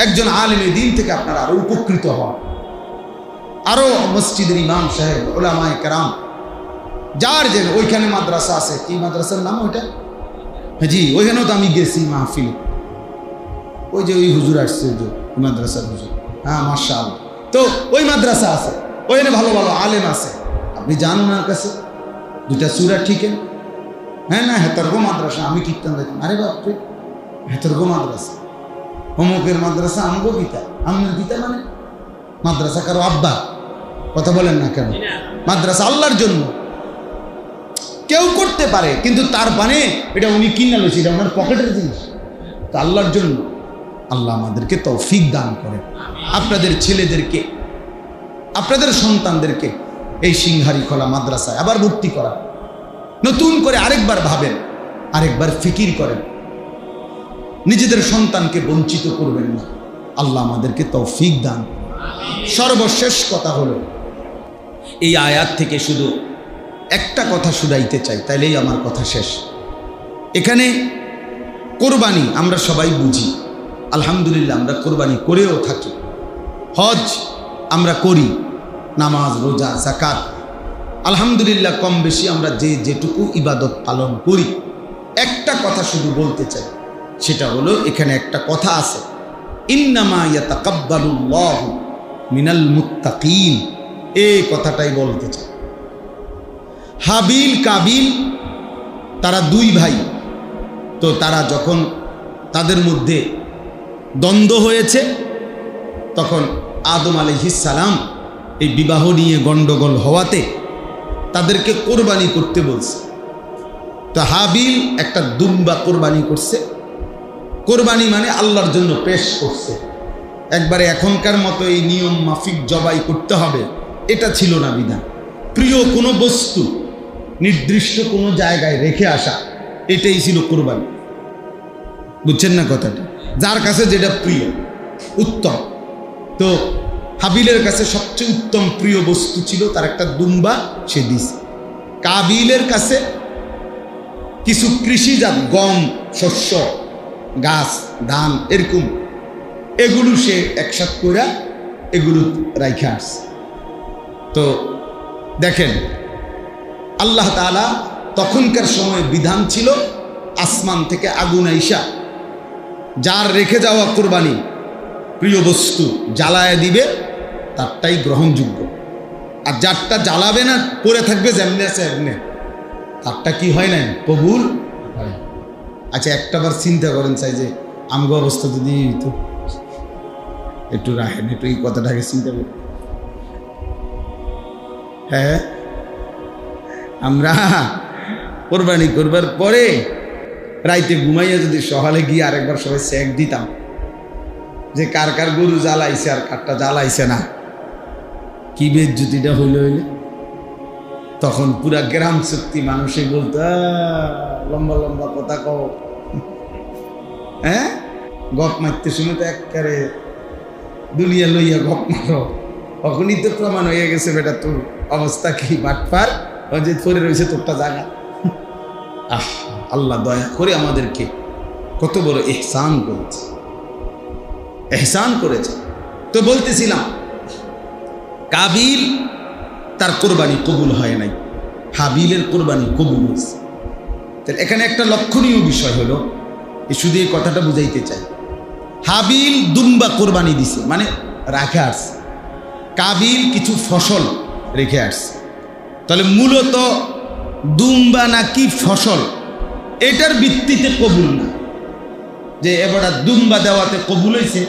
একজন আলেমের দিন থেকে আপনারা আরো উপকৃত হন, আরো মসজিদের ইমাম সাহেব, ওলামায়ে কেরাম, যার যে ওইখানে মাদ্রাসা আছে, কি মাদ্রাসার নাম ওইটা? জি, ওইখানেও তো আমি গেছি মাহফিলে, ওই যে ওই হুজুর আসছে, যে মাদ্রাসার হুজুর, হ্যাঁ মাশাআল্লাহ। তো ওই মাদ্রাসা আছে, ওইখানে ভালো ভালো আলেম আছে, আপনি যান ওনার কাছে, 2টা সূরা ঠিকেন, হ্যাঁ না হেতর্গ মাদ্রাসা, আমি কীর্তন দেখতাম। আরে বাপরে, হেতর্গ মাদ্রাসা, অমুকের মাদ্রাসা, আমগো গীতা, আমনের গীতা মানে মাদ্রাসা কারো আব্বা? কথা বলেন না কেন? মাদ্রাসা আল্লাহর জন্য, কেউ করতে পারে, কিন্তু তার মানে এটা উনি কিনে লইছে, এটা ওনার পকেটের জিনিস, তো আল্লাহর জন্য। আল্লাহ আমাদেরকে তৌফিক দান করেন, আপনাদের ছেলেদেরকে, আপনাদের সন্তানদেরকে এই সিংহারি খোলা মাদ্রাসায় আবার ভর্তি করা, নতুন করে আরেকবার ভাবেন, আরেকবার ফিকির করেন, নিজেদের সন্তানকে বঞ্চিত করবেন না। আল্লাহ আমাদেরকে তৌফিক দান। সর্বশেষ কথা হলো, এই আয়াত থেকে শুধু একটা কথা শুনাইতে চাই, তাইলেই আমার কথা শেষ। এখানে কোরবানি আমরা সবাই বুঝি, আলহামদুলিল্লাহ আমরা কোরবানি করেও থাকি, হজ আমরা করি, নামাজ রোজা যাকাত আলহামদুলিল্লাহ কম বেশি আমরা যেটুকু ইবাদত পালন করি। একটা কথা শুধু বলতে চাই, সেটা হলো এখানে একটা কথা আছে, ইন্নামা ইয়াতাকাব্বালুল্লাহু মিনাল মুত্তাকিন, এই কথাটাই বলতে চাই। হাবিল কাবিল তারা দুই ভাই, তো তারা যখন তাদের মধ্যে দ্বন্দ্ব হয়েছে, তখন আদম আলাইহিস সালাম এই বিবাহ নিয়ে গণ্ডগোল হওয়াতে তাদেরকে কোরবানি করতে বলছে। তো হাবিল একটা দুম্বা কোরবানি করছে, কোরবানি মানে আল্লাহর জন্য পেশ করছে। একবারে এখনকার মতো এই নিয়ম মাফিক জবাই করতে হবে এটা ছিল না বিধান। প্রিয় কোনো বস্তু নির্দিষ্ট কোনো জায়গায় রেখে আসা, এটাই ছিল কোরবানি। বুঝছেন না কথাটা? যার কাছে যেটা প্রিয় উত্তম, তো হাবিলের কাছে সবচেয়ে উত্তম প্রিয় বস্তু ছিল তার একটা দুম্বা, সে দিছে। কাবিলের কাছে কিছু কৃষিজাত গম, শস্য, গাছ, ধান, এরকম এগুলো সে একসাথে করে এগুলো রাইখে আসছে। তো দেখেন, আল্লাহ তাআলা তখনকার সময় বিধান ছিল আসমান থেকে আগুন আইসা যার রেখে যাওয়া কোরবানি প্রিয় বস্তু জ্বালায় দিবে, তারটাই গ্রহণযোগ্য, আর যারটা জ্বালাবে না পড়ে থাকবে যেমনি আছে এমনি, তারটা কি হয় না, কবুল হয়। আচ্ছা একটাবার চিন্তা করেন, চাই যে আমগো অবস্থা যদি তো একটু রাখেন, একটু এই কথাটাকে চিন্তা করি। হ্যাঁ, আমরা কোরবানি করবার পরে রাইতে ঘুমাইয়া যদি সকালে গিয়ে আরেকবার সবাই চেক দিতাম যে কার কার গরু জ্বালাইছে আর কারটা জ্বালাইছে না, কি বেজ্জতিটা হইলে তখন পুরা গ্রাম শক্তি মানুষে বলতো লম্বা লম্বা কথা কও, হ্যাঁ গপ মারতে শুনে তো একবারে দুনিয়া লইয়া গপ মারো, তখনই তো প্রমাণ হয়ে গেছে বেটা তোর অবস্থা কি বাটপার, যে পরে রয়েছে তোরটা জায়গা। আহ, আল্লাহ দয়া করে আমাদেরকে কত বড় ইহসান করেছে, ইহসান করেছে। তো বলতেছিলাম, কাবিল তার কোরবানি কবুল হয় নাই, হাবিলের কোরবানি কবুল হয়েছে। তাহলে এখানে একটা লক্ষণীয় বিষয় হলো, শুধু এই কথাটা বুঝাইতে চাই, হাবিল দুম্বা কোরবানি দিছে মানে রাখে আসছে, কাবিল কিছু ফসল রেখে আসছে। তাহলে মূলত দুম্বা নাকি ফসল এটার ভিত্তিতে কবুল না, যে এবারটা দুম্বা দেওয়াতে কবুল হয়েছে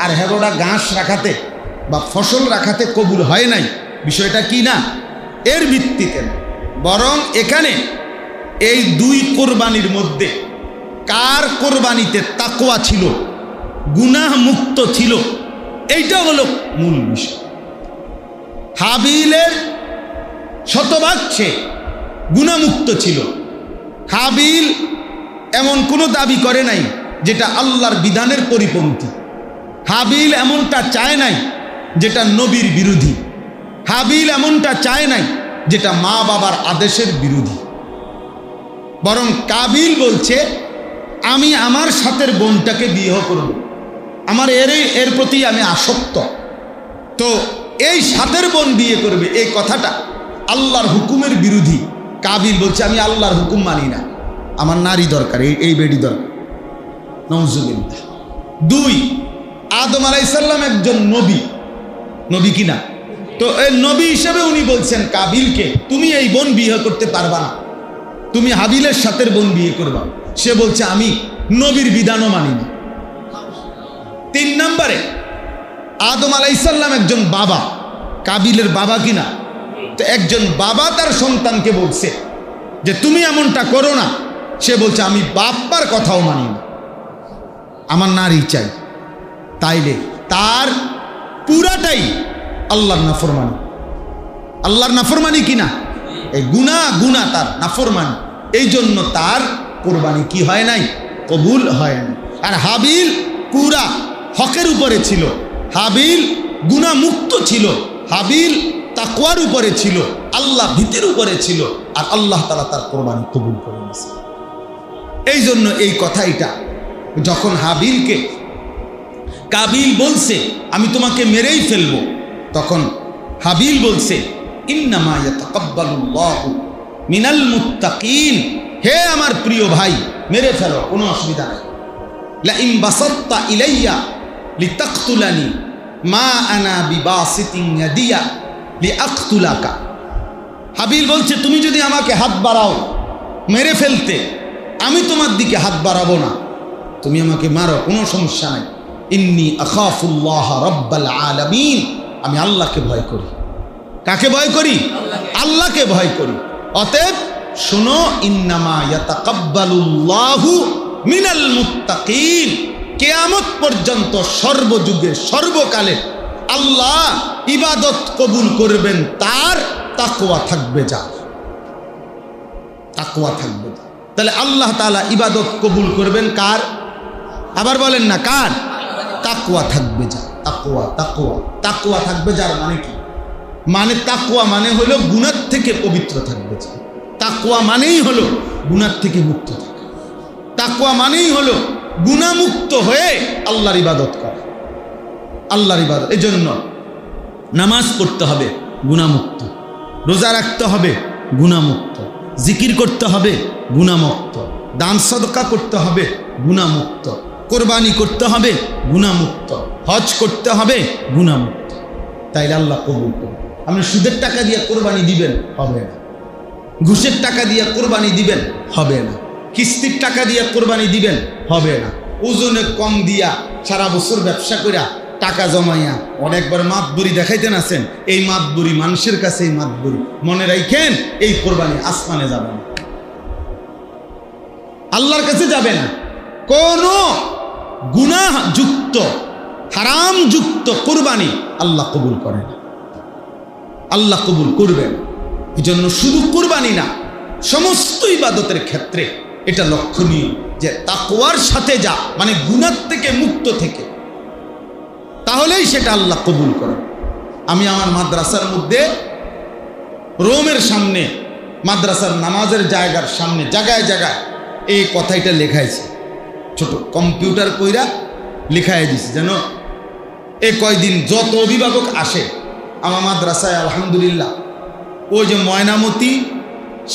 আর হেবড়া ঘাস রাখাতে বা ফসল রাখাতে কবুল হয় নাই, বিষয়টা কি না, এর ভিত্তিতে না, বরং এখানে এই দুই কোরবানির মধ্যে কার কোরবানিতে তাকওয়া ছিল, গুনাহ মুক্ত ছিল, এইটা হলো মূল বিষয়। হাবিলের শতভাগ সে গুনাহমুক্ত ছিল, হাবিল এমন কোনো দাবি করে নাই যেটা আল্লাহর বিধানের পরিপন্থী, হাবিল এমনটা চায় নাই যেটা নবীর বিরোধী, হাবিল এমনটা চায় নাই যেটা মা বাবার আদেশের বিরোধী, বরং কাবিল বলছে আমি আমার সাথের বোনটাকে বিয়ে করব, আমার এর প্রতি আমি আসক্ত, তো এই সাথের বোন বিয়ে করবে, এই কথাটা আল্লাহর হুকুমের বিরোধী। কাবিল বলছে আমি আল্লাহর হুকুম মানি না, আমার নারী দরকার, এই বেডি দরকার। নাউজুবিল্লাহ। দুই, আদম আলাইহিস সালাম একজন নবী কিনা, তো এই নবী হিসেবে উনি বলছেন কাবিলকে তুমি এই বোন বিয়ে করতে পারবা না, তুমি হাবিলের সাথে বোন বিয়ে করবা। সে বলছে আমি নবীর বিধানও মানি না। 3 নম্বরে আদম আলাইহিস সালাম একজন বাবা, কাবিলের বাবা কিনা, তো একজন বাবা তার সন্তানকে বলছে যে তুমি এমনটা করো না। সে বলছে আমি বাপ্পার কথাও মানি না, আমার নারী চাই। তাইলে তার পুরাটাই আল্লাহর নাফরমানি। আল্লাহর নাফরমানি কিনা, এই গুনাহ তার নাফরমানি। এই জন্য তার কোরবানি কি হয় নাই, কবুল হয় নাই। আর হাবিল পুরা হকের উপরে ছিল, হাবিল গুনাহমুক্ত ছিল, হাবিল তাকওয়ার উপরে ছিল, আল্লাহ ভীতির উপরে ছিল। আর আল্লাহ তাআলা তার কোরবানি কবুল করে নিয়েছে। এই জন্য এই কথাইটা যখন হাবিলকে কাবিল বলছে আমি তোমাকে মেরেই ফেলবো, তখন হাবিল বলছে ইন্নামা ইয়াতাকাব্বালুল্লাহু মিনাল মুত্তাকিন, হে আমার প্রিয় ভাই মেরে ফেলো, কোনো অসুবিধা নাই। লা ইন বাসাত্তা ইলাইয়া লিতাকতুলানি মা আনা বিবাসিতিন ইয়াদিয়া লিআকতুলাকা। হাবিল বলছে তুমি যদি আমাকে হাত বাড়াও মেরে ফেলতে, আমি তোমার দিকে হাত বাড়াবো না, তুমি আমাকে মারো, কোনো সমস্যা নাই। ইন্নী আখাফুল্লাহ রাব্বাল আলামিন, আমি আল্লাহকে ভয় করি। কাকে ভয় করি? আল্লাহকে ভয় করি। অতএব শোনো, ইন্নামা ইয়াতাকাব্বালুল্লাহু মিনাল মুত্তাকিন, কিয়ামত পর্যন্ত সর্বযুগে সর্বকালে আল্লাহ ইবাদত কবুল করবেন তার তাকওয়া থাকবে যা, তাকওয়া থাকবে। তাহলে আল্লাহ তাআলা ইবাদত কবুল করবেন কার? আবার বলেন না কার? তাকওয়া থাকবে যা। তাকওয়া তাকওয়া তাকওয়া থাকবে যার মানে কি? মানে তাকওয়া মানে হলো গুনাহ থেকে পবিত্র থাকবে যা। তাকওয়া মানেই হলো গুনাহ থেকে মুক্ত থাকা। তাকওয়া মানেই হলো গুনাহমুক্ত হয়ে আল্লাহর ইবাদত করা, আল্লাহর ইবাদত। এই জন্য নামাজ পড়তে হবে গুনাহমুক্ত, রোজা রাখতে হবে গুনাহমুক্ত, জিকির করতে হবে গুনাহমুক্ত, দান সদকা করতে হবে গুনাহমুক্ত, কোরবানি করতে হবে গুনাহমুক্ত, হজ করতে হবে গুনাহমুক্ত। তাইলে আল্লাহ কবুল করবে। আপনি সুদের টাকা দিয়ে কোরবানি দিবেন, হবে না। ঘুষের টাকা দিয়ে কোরবানি দিবেন, হবে না। কিস্তির টাকা দিয়ে কোরবানি দিবেন, হবে না। ওজনে কম দিয়া সারা বছর ব্যবসা করিয়া টাকা জমাইয়া অনেকবার মাতবুরি দেখাইতেন আছেন, এই মাতবুরি মানুষের কাছে, এই মাতবুরি মনে রাখেন, এই কোরবানি আসমানে যাবে না, আল্লাহর কাছে যাবে না। কোন গুনাহযুক্ত হারামযুক্ত কোরবানি আল্লাহ কবুল করে না, আল্লাহ কবুল করবেন। এই জন্য শুধু কোরবানি না, সমস্ত ইবাদতের ক্ষেত্রে এটা লক্ষণীয় যে তাকওয়ার সাথে যা, মানে গুনাহ থেকে মুক্ত থেকে, তাহলেই সেটা আল্লাহ কবুল করে। আমি আমার মাদ্রাসার মধ্যে রোমের সামনে, মাদ্রাসার নামাজের জায়গার সামনে জায়গায় জায়গায় এই কথাইটা লেখাইছে, ছোট কম্পিউটার কইরা লেখাই দিছে, যেন এ কয়দিন যত অভিভাবক আসে আমার মাদ্রাসায়, আলহামদুলিল্লাহ, ওই যে ময়নামতি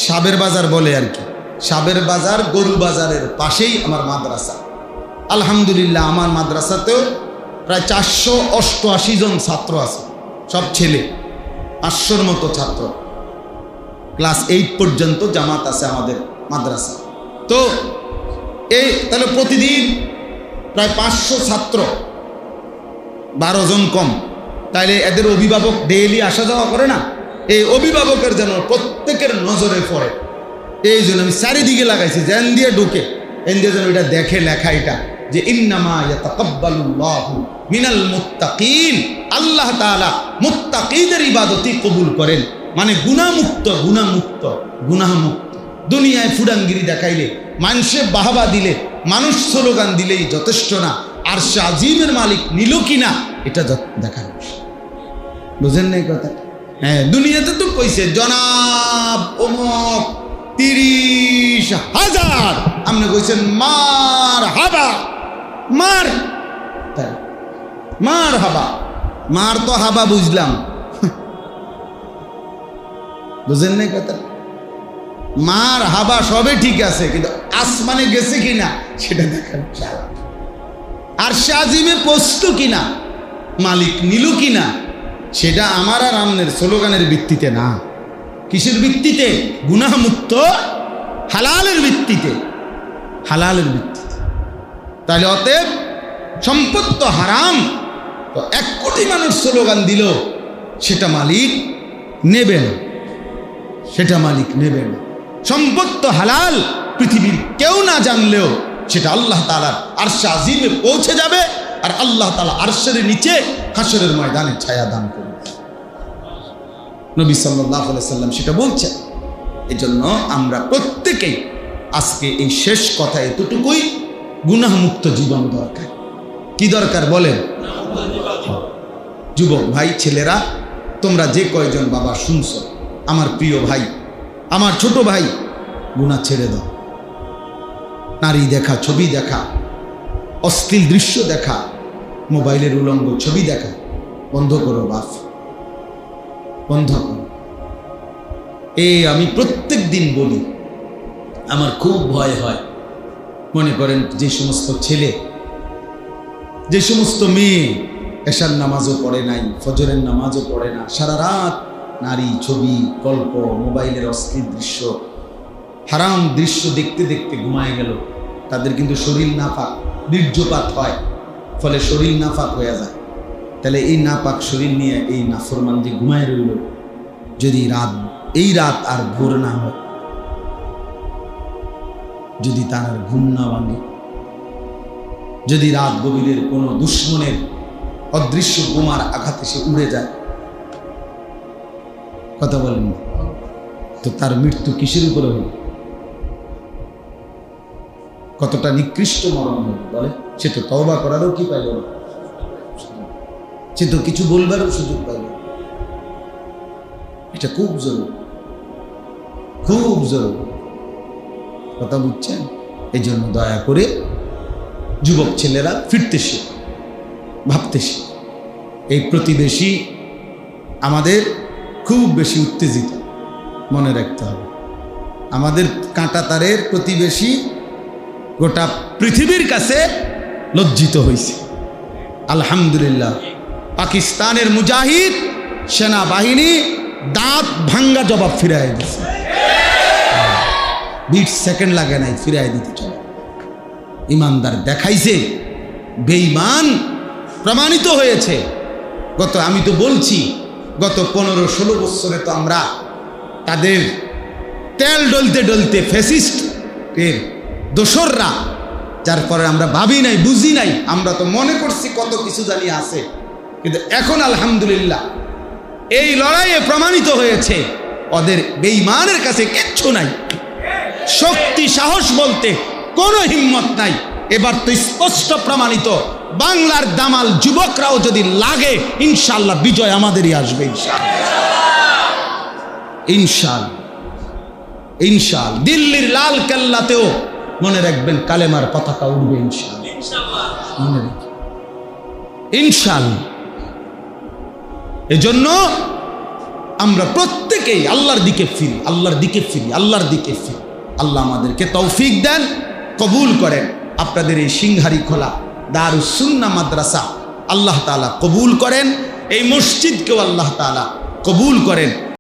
সাবের বাজার বলে আর কি, সাবের বাজার গরু বাজারের পাশেই আমার মাদ্রাসা। আলহামদুলিল্লাহ আমার মাদ্রাসাতেও প্রায় 488 জন ছাত্র আছে, সব ছেলে, 500-র মতো ছাত্র, ক্লাস 8 পর্যন্ত জামাত আছে আমাদের মাদ্রাসা। তো এই তাহলে প্রতিদিন প্রায় 500 ছাত্র, 12 জন কম, তাইলে এদের অভিভাবক ডেইলি আসা যাওয়া করে না, এই অভিভাবকের যেন প্রত্যেকের নজরে পড়ে, এই জন্য আমি চারিদিকে লাগাইছি, যেন দিয়ে ঢুকে এন দিয়ে যেন এটা দেখে লেখা এটা যে ইন্নামা ইয়াতাকাব্বালুল্লাহু মিনাল মুত্তাকিন, আল্লাহ তাআলা মুত্তাকিদের ইবাদতই কবুল করেন, মানে গুনাহমুক্ত, গুনাহমুক্ত, গুনাহমুক্ত। দুনিয়ায় ফুডাঙ্গিরি দেখাইলে, মানুষে বাহাবা দিলে, মানুষ স্লোগান দিলেই যথেষ্ট না, আরশে আজিমের মালিক নিল কিনা এটা দেখার বিষয়। বুঝেন না এই কথা? হ্যাঁ, দুনিয়াতে তো কইছে জনাব অমুক 30,000, আপনি কইছেন মার হাবা, মার, মার হাবা, মার তো হাবা বুঝলাম, বুঝেন না কথা? মার হাবা সবে ঠিক আছে, কিন্তু আসমানে গেছে কিনা সেটা দেখার বিষয়। আরশে আজিমে পৌঁছতো কিনা, মালিক নিল কিনা, সেটা আমার আর আমনের স্লোগানের ভিত্তিতে না। কিসের ভিত্তিতে? গুনাহমুক্ত হালালের ভিত্তিতে, হালালের ভিত্তিতে। তাহলে অতএব সম্পদ তো হারাম, তো 1 কোটি মানুষ স্লোগান দিল, সেটা মালিক নেবে না, সেটা মালিক নেবে না। সম্পদ তো হালাল, পৃথিবীর কেউ না জানলেও সেটা আল্লাহ তাআলার আরশে আজিমে পৌঁছে যাবে, আর আল্লাহ তাআলা আরশের নিচে হাসরের ময়দানে ছায়া দান করবে। নবী সাল্লাল্লাহু আলাইহি সাল্লাম সেটা বলছেন। এজন্য আমরা প্রত্যেকেই আজকে এই শেষ কথা এতটুকুই, গুনাহমুক্ত জীবন দরকার। কি দরকার বলেন? যুবক ভাই, ছেলেরা, তোমরা যে কয়জন বাবা শুনছো, আমার প্রিয় ভাই, আমার ছোট ভাই, গুনাহ ছেড়ে দাও। নারী দেখা, ছবি দেখা, অশ্লীল দৃশ্য দেখা, মোবাইলের উলঙ্গ ছবি দেখা বন্ধ করো বাপ, বন্ধ করো। আমি প্রত্যেক দিন বলি, আমার খুব ভয় হয়। মনে করেন যে সমস্ত ছেলে, যে সমস্ত মেয়ে এশার নামাজও পড়ে নাই, ফজরের নামাজও পড়ে না, সারা রাত নারী, ছবি, গল্প, মোবাইলের অশ্লীল দৃশ্য, হারাম দৃশ্য দেখতে দেখতে ঘুমায় গেল, তাদের কিন্তু শরীর নাপাক, বীর্যপাত হয়, ফলে শরীর নাপাক হয়ে যায়। তাহলে এই নাপাক শরীর নিয়ে এই নাফরমান যে ঘুমায় রইল, যদি এই রাত আর ভোর না হয়, যদি তার আর ঘুম না ভাঙে, যদি রাত গভীরের কোনো দুশ্মনের অদৃশ্য বোমার আঘাতে সে উড়ে যায়, কথা বলেন, তো তার মৃত্যু কিসের উপরে হল? কতটা নিকৃষ্ট মরণ হল বলে? সে তো তওবা করারও কি পাইল না, সে তো কিছু বলবারও সুযোগ পাইল। এটা খুব জরুরি, খুব জরুরি, কথা বুঝছেন? এই জন্য দয়া করে যুবক ছেলেরা ফিরতে শিখ, ভাবতে শিখ। এই প্রতিবেশী আমাদের খুব বেশি উত্তেজিত, মনে রাখতে হবে। আমাদের কাঁটাতারের প্রতিবেশী গোটা পৃথিবীর কাছে লজ্জিত হয়েছে। আলহামদুলিল্লাহ, পাকিস্তানের মুজাহিদ সেনাবাহিনী দাঁত ভাঙ্গা জবাব ফিরাই দিয়েছে, 20 সেকেন্ড লাগে নাই ফিরাই দিতে চলে। ইমানদার দেখাইছে, বেঈমান প্রমাণিত হয়েছে। আমি তো বলছি, গত 15-16 বছরে তো আমরা তাদের তেল ডলতে ডলতে ফ্যাসিস্ট এর দোসররা, যার পরে আমরা ভাবি নাই, বুঝি নাই, আমরা তো মনে করছি কত কিছু জানি আছে, কিন্তু এখন আলহামদুলিল্লাহ এই লড়াইয়ে প্রমাণিত হয়েছে ওদের বেঈমানের কাছে কিচ্ছু নাই, শক্তি সাহস বলতে কোনো হিম্মত নাই। এবার তো স্পষ্ট প্রমাণিত, বাংলার দামাল যুবকরাও যদি লাগে, ইনশাআল্লাহ বিজয় আমাদেরই আসবে, ইনশাআল্লাহ, ইনশাআল্লাহ। দিল্লির লাল কেল্লাতেও মনে রাখবেন কালেমার পতাকা উঠবে, ইনশাআল্লাহ, মনে রাখবেন, ইনশাআল্লাহ। এজন্য আমরা প্রত্যেকেই আল্লাহর দিকে ফিরি, আল্লাহর দিকে ফিরি, আল্লাহর দিকে ফিরি। আল্লাহ আমাদেরকে তৌফিক দেন, কবুল করেন। আপনাদের এই সিংহারি খোলা দারুস সুন্নাহ মাদ্রাসা আল্লাহ তাআলা কবুল করেন, এই মসজিদকেও আল্লাহ তাআলা কবুল করেন।